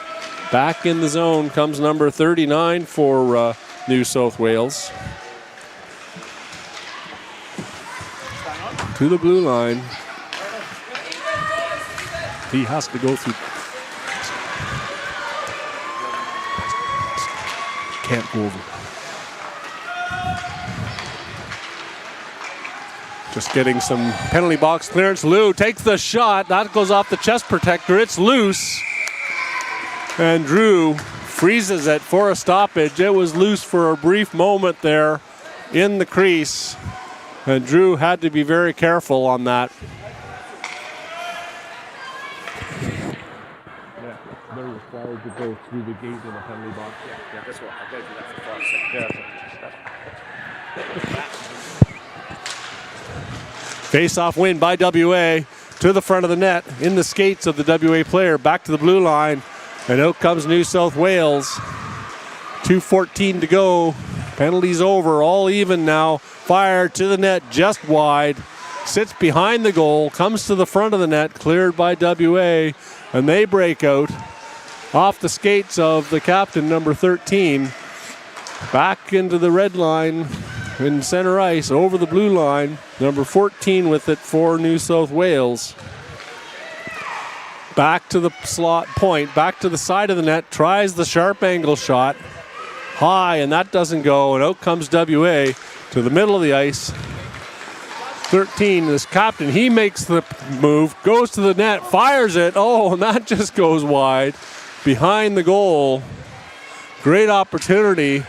Back in the zone comes number 39 for New South Wales. To the blue line. He has to go through. can't go over. Just getting some penalty box clearance. Lou takes the shot. That goes off the chest protector. It's loose. And Drew freezes it for a stoppage. It was loose for a brief moment there in the crease. And Drew had to be very careful on that. Yeah, they're required to go through the gate in the penalty box. Yeah, that's what I gotta do that for 5 seconds. Face-off win by WA to the front of the net in the skates of the WA player. Back to the blue line. And out comes New South Wales. 2:14 to go. Penalties over, all even now. Fire to the net, just wide. Sits behind the goal, comes to the front of the net, cleared by WA. And they break out off the skates of the captain, number 13. Back into the red line in center ice, over the blue line. Number 14 with it for New South Wales. Back to the slot point, back to the side of the net, tries the sharp angle shot. High, and that doesn't go, and out comes WA to the middle of the ice. 13, this captain, he makes the move, goes to the net, fires it. Oh, and that just goes wide behind the goal. Great opportunity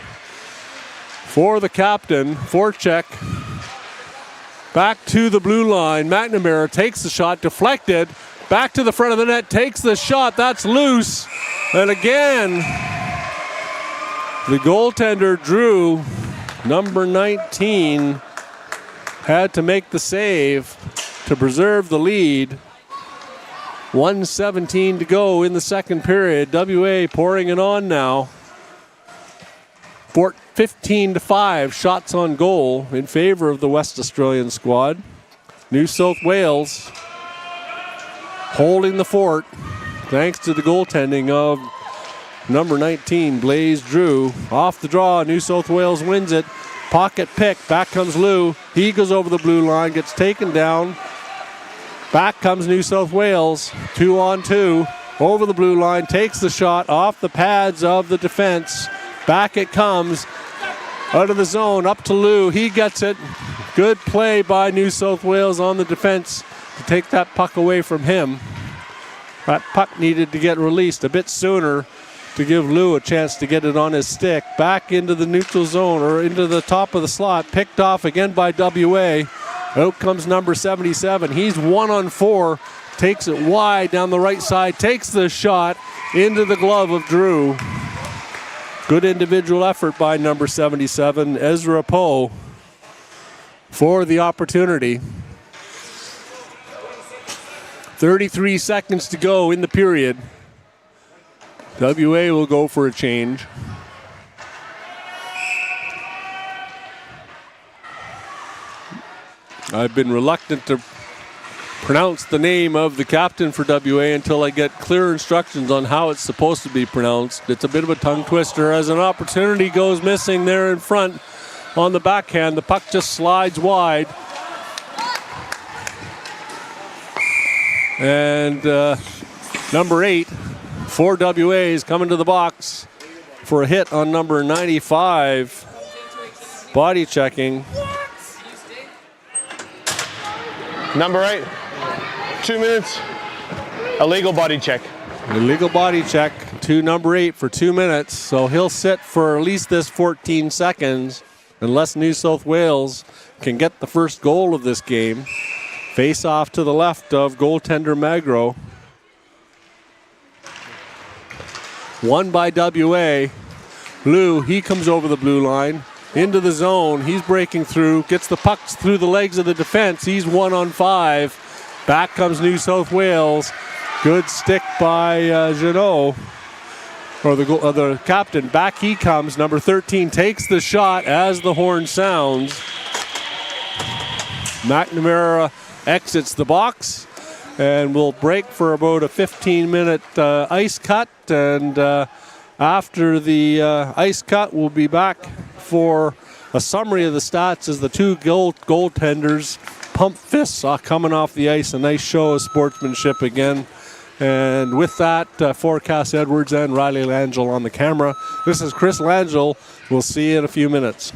for the captain, forecheck. Back to the blue line, McNamara takes the shot, deflected. Back to the front of the net, takes the shot, that's loose. And again, the goaltender, Drew, number 19, had to make the save to preserve the lead. 1:17 to go in the second period. WA pouring it on now. 15-5 shots on goal in favor of the West Australian squad. New South Wales holding the fort thanks to the goaltending of number 19, Blaze Drew. Off the draw, New South Wales wins it. Pocket pick, back comes Lou. He goes over the blue line, gets taken down. Back comes New South Wales, 2-on-2. Over the blue line, takes the shot off the pads of the defense. Back it comes, out of the zone, up to Lou. He gets it. Good play by New South Wales on the defense to take that puck away from him. That puck needed to get released a bit sooner to give Lou a chance to get it on his stick. Back into the neutral zone, or into the top of the slot. Picked off again by WA. Out comes number 77. He's 1-on-4. Takes it wide down the right side. Takes the shot into the glove of Drew. Good individual effort by number 77, Ezra Poe, for the opportunity. 33 seconds to go in the period. WA will go for a change. I've been reluctant to pronounce the name of the captain for WA until I get clear instructions on how it's supposed to be pronounced. It's a bit of a tongue twister as an opportunity goes missing there in front on the backhand. The puck just slides wide. And number 8 for WA is coming to the box for a hit on number 95. Body checking. Number 8, 2 minutes, illegal body check. Illegal body check to number 8 for 2 minutes. So he'll sit for at least this 14 seconds unless New South Wales can get the first goal of this game. Face off to the left of goaltender Magro. Won by WA. Lou, he comes over the blue line. Into the zone. He's breaking through. Gets the pucks through the legs of the defense. He's 1-on-5. Back comes New South Wales. Good stick by Jeannot. Or the captain. Back he comes. Number 13 takes the shot as the horn sounds. McNamara exits the box. And we'll break for about a 15-minute ice cut. And after the ice cut, we'll be back for a summary of the stats as the two goaltenders pump fists coming off the ice. A nice show of sportsmanship again. And with that, for Cass Edwards and Riley Langell on the camera, this is Chris Langell. We'll see you in a few minutes.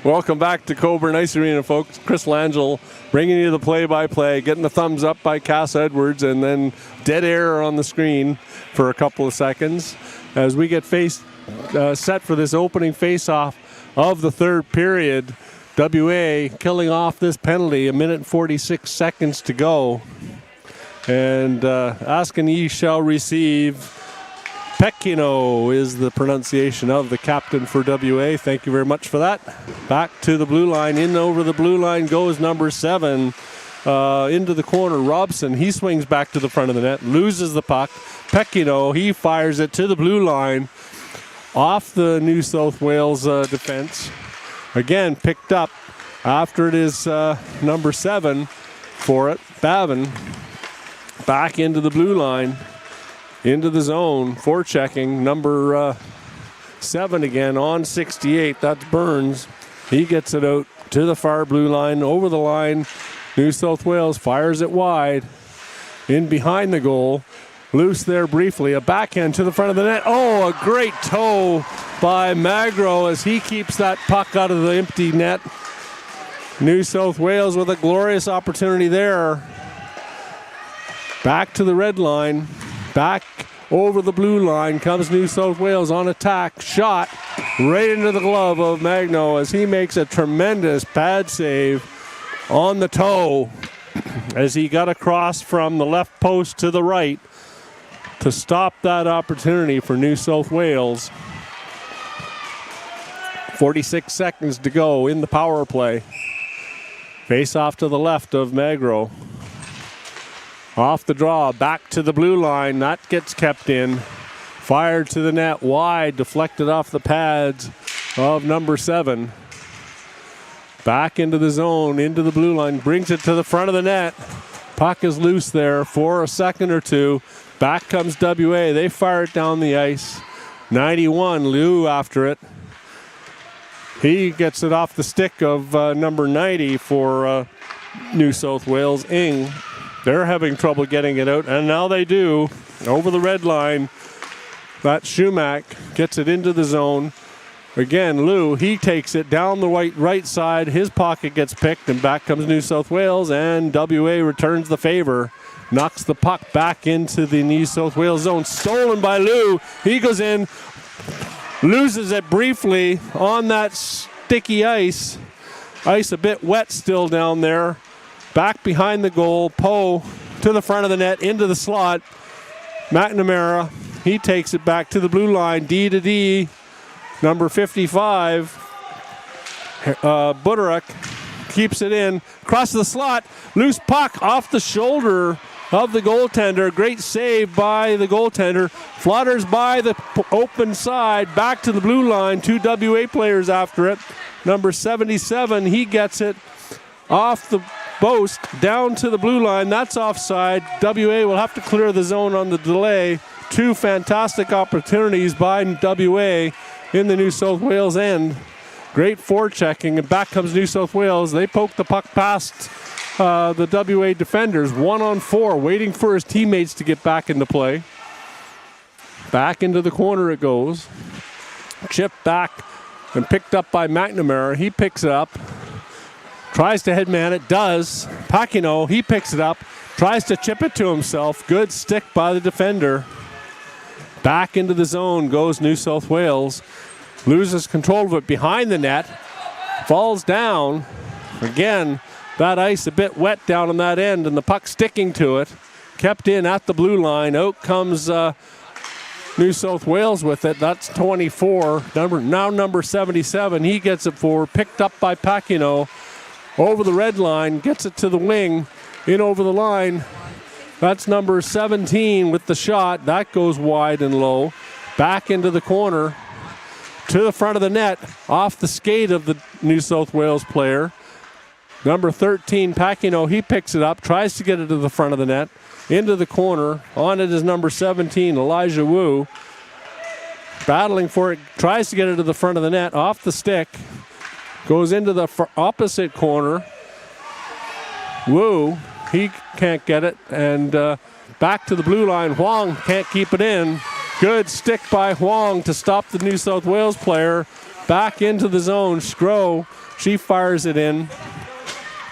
Welcome back to Cockburn Ice Arena, folks. Chris Langell bringing you the play-by-play, getting the thumbs up by Cass Edwards, and then dead air on the screen for a couple of seconds as we get set for this opening face-off of the third period. WA killing off this penalty, 1 minute and 46 seconds to go. And Askani shall receive. Pekino is the pronunciation of the captain for WA. Thank you very much for that. Back to the blue line. In over the blue line goes number 7. Into the corner, Robson. He swings back to the front of the net. Loses the puck. Pekino, he fires it to the blue line. Off the New South Wales defense. Again, picked up after it is number 7 for it. Bavin back into the blue line. Into the zone, forechecking, number 7 again on 68. That's Burns. He gets it out to the far blue line, over the line. New South Wales fires it wide. In behind the goal. Loose there briefly. A backhand to the front of the net. Oh, a great toe by Magro as he keeps that puck out of the empty net. New South Wales with a glorious opportunity there. Back to the red line. Back over the blue line comes New South Wales on attack. Shot right into the glove of Magno as he makes a tremendous pad save on the toe as he got across from the left post to the right to stop that opportunity for New South Wales. 46 seconds to go in the power play. Face off to the left of Magro. Off the draw, back to the blue line. That gets kept in. Fired to the net wide, deflected off the pads of number 7. Back into the zone, into the blue line, brings it to the front of the net. Puck is loose there for a second or two. Back comes WA. They fire it down the ice. 91, Liu after it. He gets it off the stick of number 90 for New South Wales, Ing. They're having trouble getting it out, and now they do. Over the red line, that Shumak gets it into the zone. Again, Lou, he takes it down the right side. His pocket gets picked, and back comes New South Wales, and WA returns the favor. Knocks the puck back into the New South Wales zone. Stolen by Lou. He goes in, loses it briefly on that sticky ice. Ice a bit wet still down there. Back behind the goal, Poe to the front of the net, into the slot. McNamara, he takes it back to the blue line, D to D. Number 55, Buderik keeps it in, across the slot, loose puck off the shoulder of the goaltender. Great save by the goaltender. Flutters by the open side, back to the blue line. 2 WA players after it. Number 77, he gets it off the post down to the blue line. That's offside. WA will have to clear the zone on the delay. 2 fantastic opportunities by WA in the New South Wales end. Great forechecking, and back comes New South Wales. They poke the puck past the WA defenders. 1-on-4, waiting for his teammates to get back into play. Back into the corner it goes. Chipped back and picked up by McNamara. He picks it up. Tries to headman it, does. Pacino, he picks it up, tries to chip it to himself. Good stick by the defender. Back into the zone goes New South Wales. Loses control of it behind the net. Falls down. Again, that ice a bit wet down on that end, and the puck sticking to it. Kept in at the blue line. Out comes New South Wales with it. That's 24. Number 77. He gets it forward. Picked up by Pacino. Over the red line, gets it to the wing, in over the line. That's number 17 with the shot. That goes wide and low. Back into the corner, to the front of the net, off the skate of the New South Wales player. Number 13, Pacino, he picks it up, tries to get it to the front of the net, into the corner. On it is number 17, Elijah Wu. Battling for it, tries to get it to the front of the net, off the stick. Goes into the opposite corner. Wu, he can't get it. And back to the blue line. Huang can't keep it in. Good stick by Huang to stop the New South Wales player. Back into the zone. Scrow, she fires it in.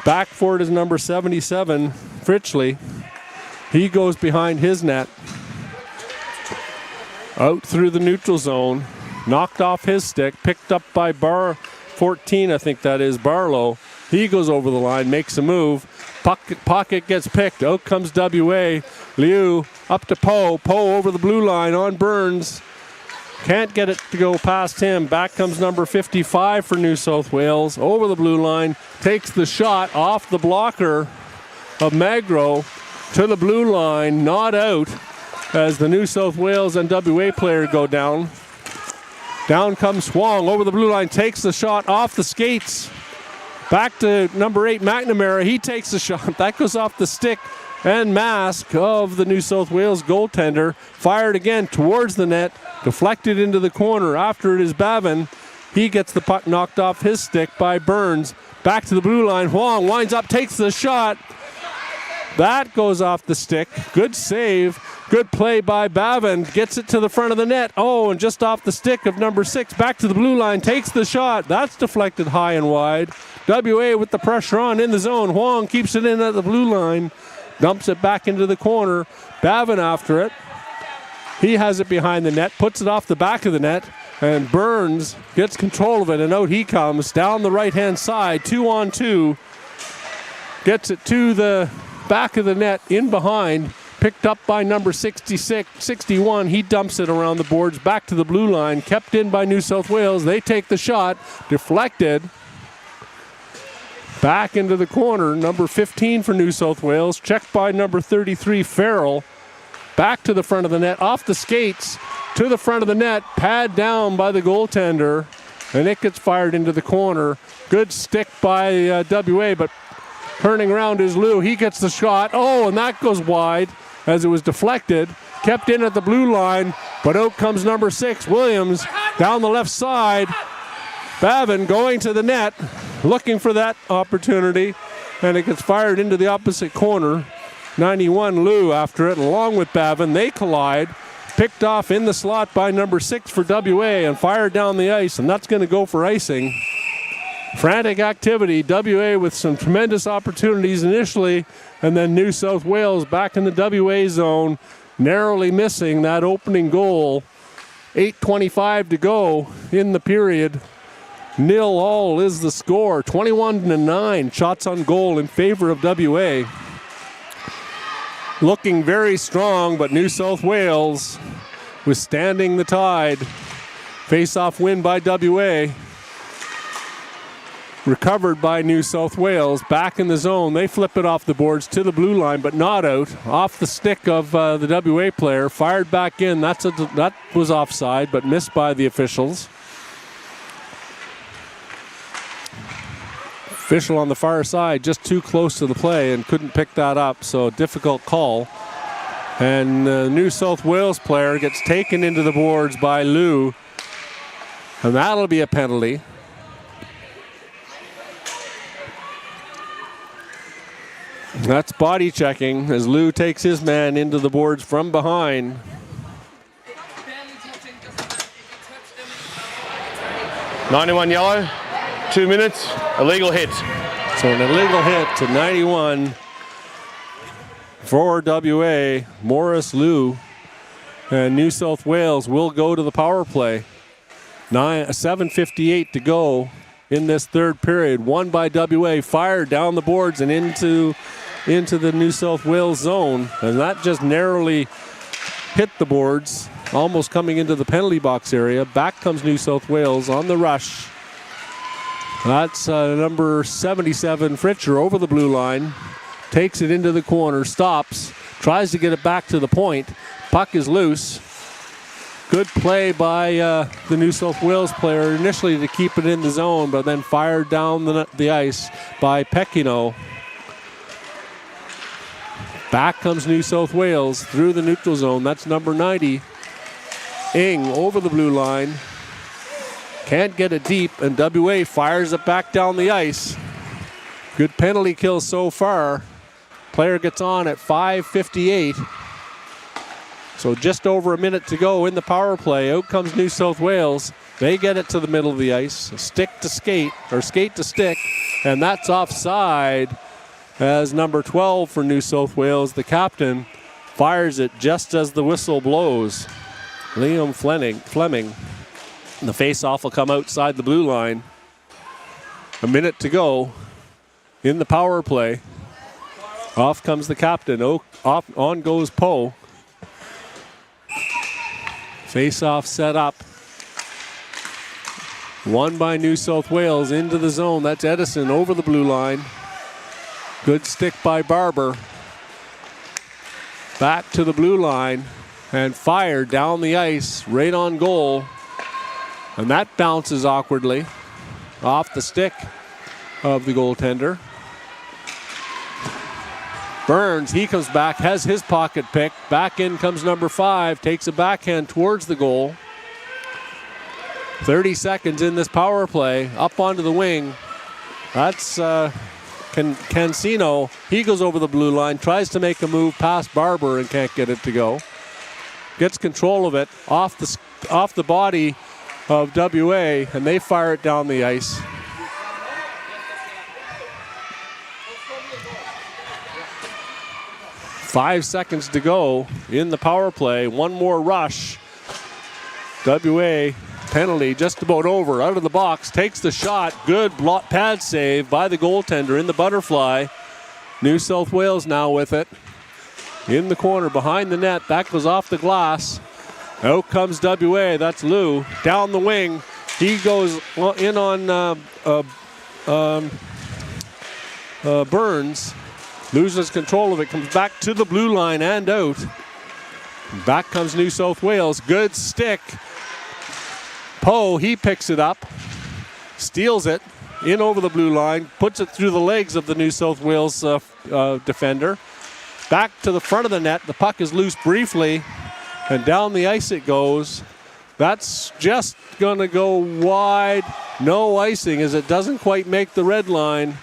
Back for it is number 77, Fritchley. He goes behind his net. Out through the neutral zone. Knocked off his stick. Picked up by 14, I think that is, Barlow. He goes over the line, makes a move. Pocket gets picked. Out comes WA. Liu up to Poe. Poe over the blue line on Burns. Can't get it to go past him. Back comes number 55 for New South Wales. Over the blue line. Takes the shot off the blocker of Magro to the blue line. Not out as the New South Wales and WA player go down. Down comes Huang over the blue line. Takes the shot off the skates. Back to number 8, McNamara. He takes the shot. That goes off the stick and mask of the New South Wales goaltender. Fired again towards the net. Deflected into the corner. After it is Bavin. He gets the puck knocked off his stick by Burns. Back to the blue line. Huang winds up, takes the shot. That goes off the stick. Good save. Good play by Bavin. Gets it to the front of the net. Oh, and just off the stick of number 6. Back to the blue line. Takes the shot. That's deflected high and wide. WA with the pressure on in the zone. Huang keeps it in at the blue line. Dumps it back into the corner. Bavin after it. He has it behind the net. Puts it off the back of the net. And Burns gets control of it. And out he comes down the right-hand side. 2-on-2. Gets it to the back of the net in behind. Picked up by number 61. He dumps it around the boards. Back to the blue line. Kept in by New South Wales. They take the shot. Deflected. Back into the corner. Number 15 for New South Wales. Checked by number 33, Farrell. Back to the front of the net. Off the skates. To the front of the net. Pad down by the goaltender. And it gets fired into the corner. Good stick by WA, but turning around is Liu. He gets the shot. Oh, and that goes wide as it was deflected. Kept in at the blue line, but out comes number 6, Williams, down the left side. Bavin going to the net, looking for that opportunity, and it gets fired into the opposite corner. 91, Liu after it, along with Bavin. They collide. Picked off in the slot by number 6 for WA and fired down the ice, and that's going to go for icing. Frantic activity. WA with some tremendous opportunities initially, and then New South Wales back in the WA zone, narrowly missing that opening goal. 8:25 to go in the period. 0-all is the score. 21-9 shots on goal in favor of WA. Looking very strong, but New South Wales withstanding the tide. Face-off win by WA. Recovered by New South Wales. Back in the zone. They flip it off the boards to the blue line, but not out. Off the stick of the WA player. Fired back in. That was offside, but missed by the officials. Official on the far side, just too close to the play and couldn't pick that up, so difficult call. And the New South Wales player gets taken into the boards by Liu, and that'll be a penalty. That's body checking as Liu takes his man into the boards from behind. .91 yellow, 2 minutes, illegal hit. So an illegal hit to 91 for WA. Morris, Liu, and New South Wales will go to the power play. 7:58 to go in this third period. Won by WA, fired down the boards and into the New South Wales zone. And that just narrowly hit the boards, almost coming into the penalty box area. Back comes New South Wales on the rush. That's number 77, Fritcher, over the blue line. Takes it into the corner, stops, tries to get it back to the point. Puck is loose. Good play by the New South Wales player initially to keep it in the zone, but then fired down the ice by Pekino. Back comes New South Wales through the neutral zone. That's number 90. Ing over the blue line. Can't get it deep, and WA fires it back down the ice. Good penalty kill so far. Player gets on at 5:58. So just over a minute to go in the power play. Out comes New South Wales. They get it to the middle of the ice. Stick to skate, or skate to stick. And that's offside as number 12 for New South Wales, the captain, fires it just as the whistle blows. Liam Fleming. The face-off will come outside the blue line. A minute to go in the power play. Off comes the captain. On goes Poe. Face-off set up. Won by New South Wales into the zone. That's Edison over the blue line. Good stick by Barber. Back to the blue line and fired down the ice right on goal. And that bounces awkwardly off the stick of the goaltender. Burns, he comes back, has his pocket pick. Back in comes number 5, takes a backhand towards the goal. 30 seconds in this power play, up onto the wing. That's Cancino. He goes over the blue line, tries to make a move past Barber and can't get it to go. Gets control of it off the body of WA, and they fire it down the ice. Five seconds to go in the power play. One more rush. WA penalty just about over. Out of the box, takes the shot. Good pad save by the goaltender in the butterfly. New South Wales now with it. In the corner, behind the net. That goes off the glass. Out comes WA. That's Lou. Down the wing. He goes in on Burns. Loses control of it. Comes back to the blue line and out. Back comes New South Wales. Good stick. Poe, he picks it up. Steals it. In over the blue line. Puts it through the legs of the New South Wales defender. Back to the front of the net. The puck is loose briefly. And down the ice it goes. That's just going to go wide. No icing as it doesn't quite make the red line.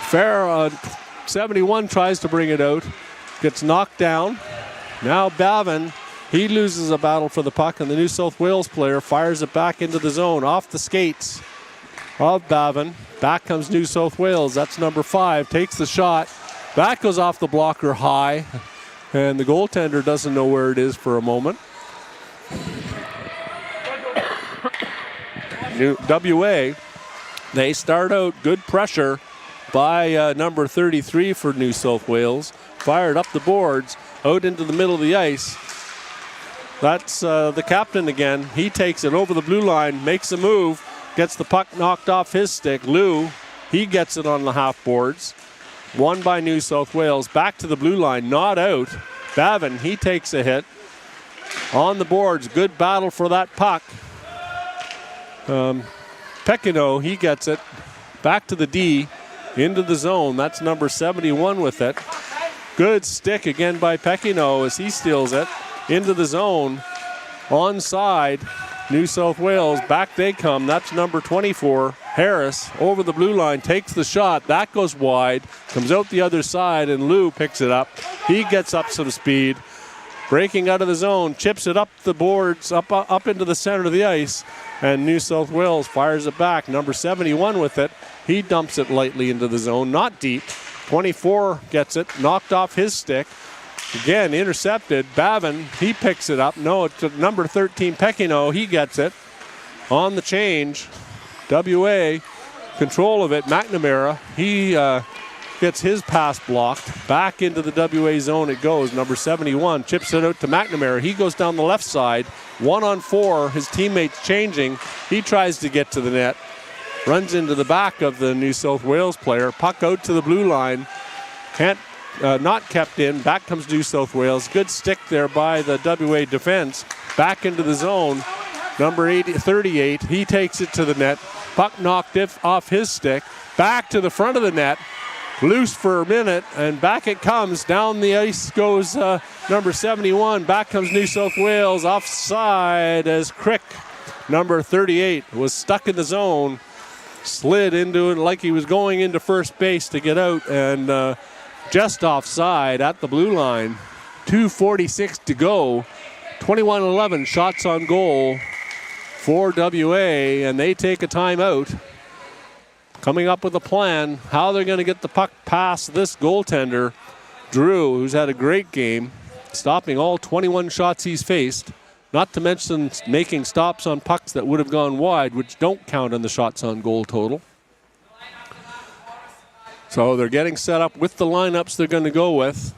Fair 71 tries to bring it out. Gets knocked down. Now Bavin, he loses a battle for the puck, and the New South Wales player fires it back into the zone off the skates of Bavin. Back comes New South Wales. That's number 5. Takes the shot. That goes off the blocker high. And the goaltender doesn't know where it is for a moment. WA, they start out good pressure by number 33 for New South Wales. Fired up the boards, out into the middle of the ice. That's the captain again. He takes it over the blue line, makes a move, gets the puck knocked off his stick. Lou, he gets it on the half boards. Won by New South Wales. Back to the blue line, not out. Bavin, he takes a hit. On the boards, good battle for that puck. Pekino, he gets it. Back to the D, into the zone. That's number 71 with it. Good stick again by Pekino as he steals it. Into the zone. Onside, New South Wales. Back they come. That's number 24. Harris over the blue line, takes the shot. That goes wide, comes out the other side, and Lou picks it up. He gets up some speed, breaking out of the zone, chips it up the boards, up into the center of the ice, and New South Wales fires it back. Number 71 with it. He dumps it lightly into the zone, not deep. 24 gets it, knocked off his stick. Again, intercepted. Bavin, he picks it up. No, it's number 13, Pekino. He gets it on the change. WA, control of it. McNamara, he gets his pass blocked. Back into the WA zone it goes. Number 71 chips it out to McNamara. He goes down the left side. 1-on-4, his teammates changing. He tries to get to the net. Runs into the back of the New South Wales player. Puck out to the blue line. Not kept in. Back comes New South Wales. Good stick there by the WA defense. Back into the zone. Number 38, he takes it to the net. Puck knocked off his stick. Back to the front of the net. Loose for a minute, and back it comes. Down the ice goes number 71. Back comes New South Wales. Offside as Crick, number 38, was stuck in the zone. Slid into it like he was going into first base to get out, and just offside at the blue line. 2:46 to go. 21-11 shots on goal for WA, and they take a timeout. Coming up with a plan how they're going to get the puck past this goaltender, Drew, who's had a great game, stopping all 21 shots he's faced, not to mention making stops on pucks that would have gone wide, which don't count in the shots on goal total. So they're getting set up with the lineups they're going to go with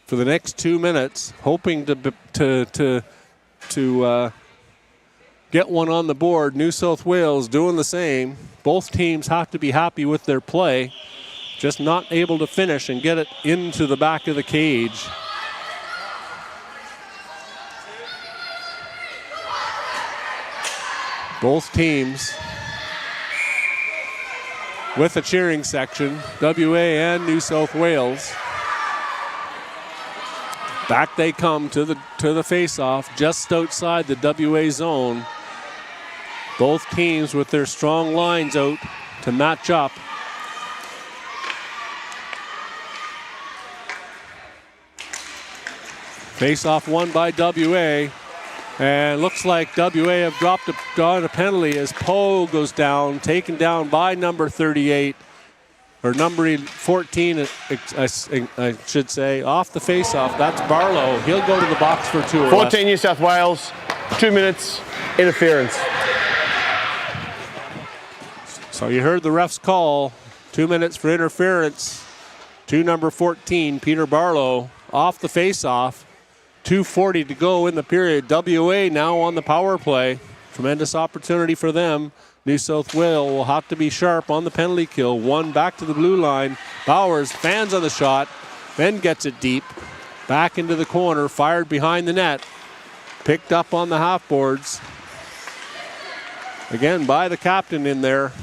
for the next 2 minutes, hoping to get one on the board. New South Wales doing the same. Both teams have to be happy with their play, just not able to finish and get it into the back of the cage. Both teams with a cheering section, WA and New South Wales. Back they come to the face-off, just outside the WA zone. Both teams with their strong lines out to match up. Face-off won by WA. And looks like WA have dropped a penalty as Poe goes down, taken down by number 38, or number 14, I should say, off the face-off. That's Barlow. He'll go to the box for 2. 14 New South Wales, 2 minutes, interference. So you heard the ref's call, 2 minutes for interference to number 14, Peter Barlow, off the face-off. 2:40 to go in the period. WA now on the power play. Tremendous opportunity for them. New South Wales will have to be sharp on the penalty kill. One back to the blue line. Bowers fans on the shot, then gets it deep. Back into the corner, fired behind the net. Picked up on the half boards. Again by the captain in there.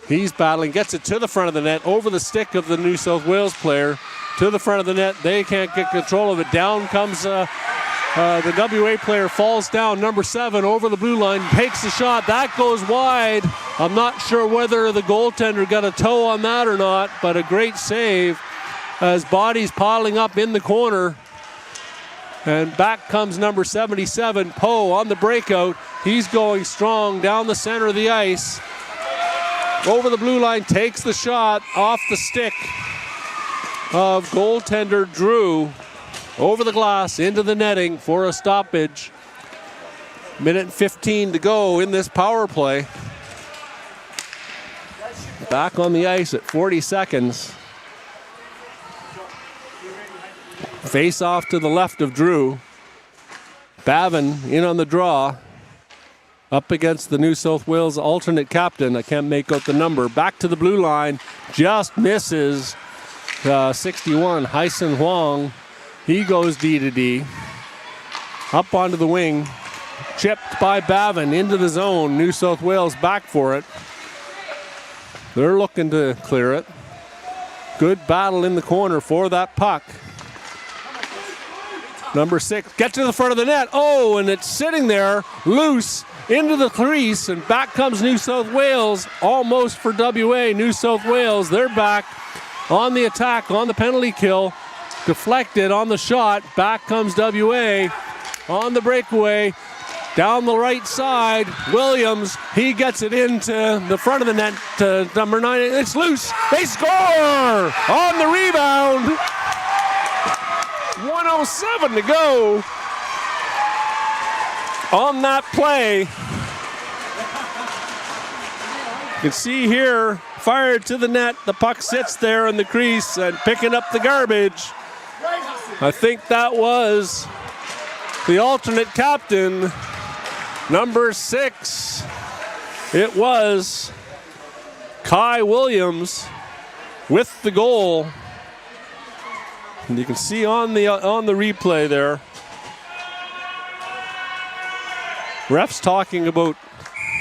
He's battling, gets it to the front of the net, over the stick of the New South Wales player. To the front of the net, they can't get control of it. Down comes the WA player, falls down, number 7, over the blue line, takes the shot. That goes wide. I'm not sure whether the goaltender got a toe on that or not, but a great save as bodies piling up in the corner. And back comes number 77, Poe, on the breakout. He's going strong down the center of the ice. Over the blue line, takes the shot off the stick of goaltender Drew, over the glass into the netting for a stoppage. Minute and 15 to go in this power play. Back on the ice at 40 seconds. Face off to the left of Drew. Bavin in on the draw. Up against the New South Wales alternate captain. I can't make out the number. Back to the blue line. Just misses. 61, Hyson Huang. He goes D to D. Up onto the wing. Chipped by Bavin into the zone. New South Wales back for it. They're looking to clear it. Good battle in the corner for that puck. Number 6, get to the front of the net. Oh, and it's sitting there loose into the crease, and back comes New South Wales, almost for WA. New South Wales, they're back on the attack, on the penalty kill. Deflected on the shot. Back comes WA on the breakaway. Down the right side, Williams, he gets it into the front of the net to number 9. It's loose. They score on the rebound. 1:07 to go on that play. You can see here, fired to the net. The puck sits there in the crease and picking up the garbage. I think that was the alternate captain, number 6. It was Kai Williams with the goal. And you can see on the replay there, refs talking about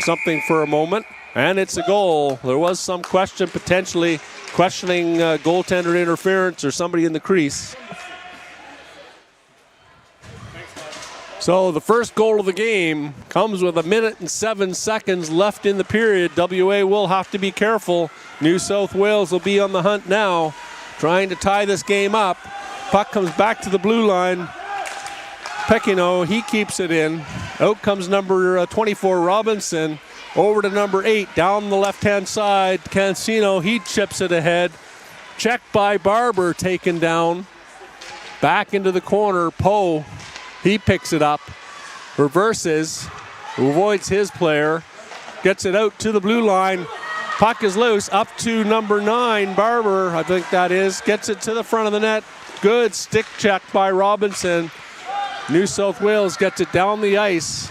something for a moment, and it's a goal. There was some question, potentially questioning goaltender interference or somebody in the crease. So the first goal of the game comes with 1 minute and 7 seconds left in the period. WA will have to be careful. New South Wales will be on the hunt now, trying to tie this game up. Puck comes back to the blue line. Pekino, he keeps it in. Out comes number 24, Robinson. Over to number 8, down the left-hand side. Cancino, he chips it ahead. Checked by Barber, taken down. Back into the corner, Poe, he picks it up. Reverses, avoids his player. Gets it out to the blue line. Puck is loose, up to number 9, Barber, I think that is. Gets it to the front of the net. Good stick check by Robinson. New South Wales gets it down the ice.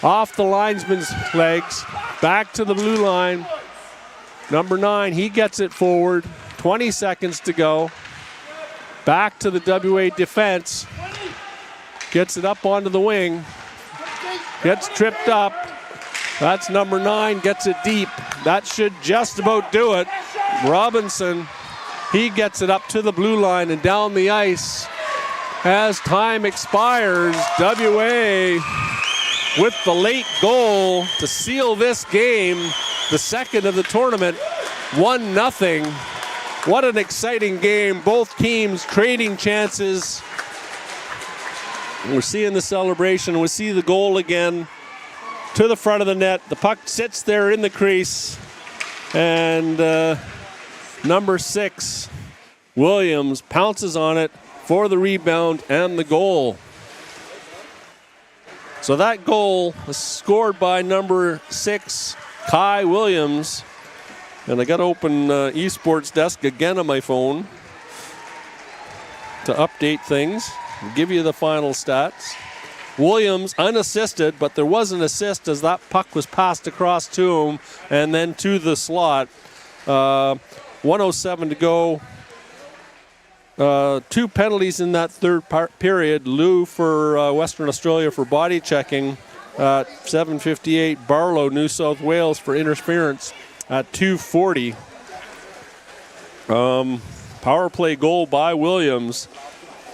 Off the linesman's legs, back to the blue line. Number 9, he gets it forward. 20 seconds to go. Back to the WA defense. Gets it up onto the wing. Gets tripped up. That's number 9, gets it deep. That should just about do it. Robinson, he gets it up to the blue line and down the ice. As time expires, WA with the late goal to seal this game, the second of the tournament, 1-0. What an exciting game. Both teams trading chances. We're seeing the celebration. We see the goal again to the front of the net. The puck sits there in the crease. And number 6, Williams, pounces on it for the rebound and the goal. So that goal was scored by number 6, Kai Williams. And I got to open eSports Desk again on my phone to update things and give you the final stats. Williams unassisted, but there was an assist as that puck was passed across to him and then to the slot. 1:07 to go. 2 penalties in that third period. Lou for Western Australia for body checking at 7:58. Barlow, New South Wales for interference at 2:40. Power play goal by Williams.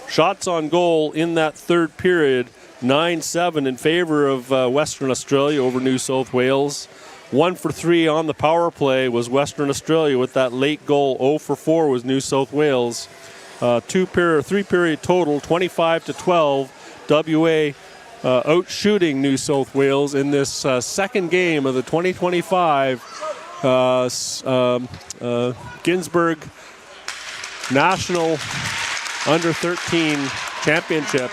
Shots on goal in that third period, 9-7 in favor of Western Australia over New South Wales. 1 for 3 on the power play was Western Australia with that late goal. 0 for 4 was New South Wales. 3-period total, 25-12. WA outshooting New South Wales in this second game of the 2025 GINSBERG National Under-13 Championship,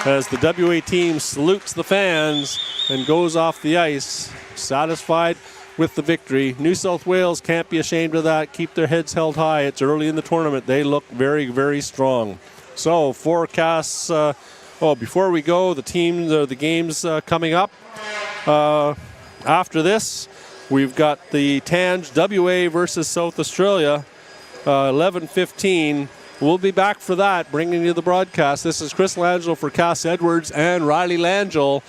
as the WA team salutes the fans and goes off the ice, satisfied with the victory. New South Wales can't be ashamed of that. Keep their heads held high. It's early in the tournament. They look very, very strong. So forecasts. Before we go, the games coming up. After this, we've got the Tange WA versus South Australia, 11:15. We'll be back for that, bringing you the broadcast. This is Chris Langell for Cass Edwards and Riley Langell.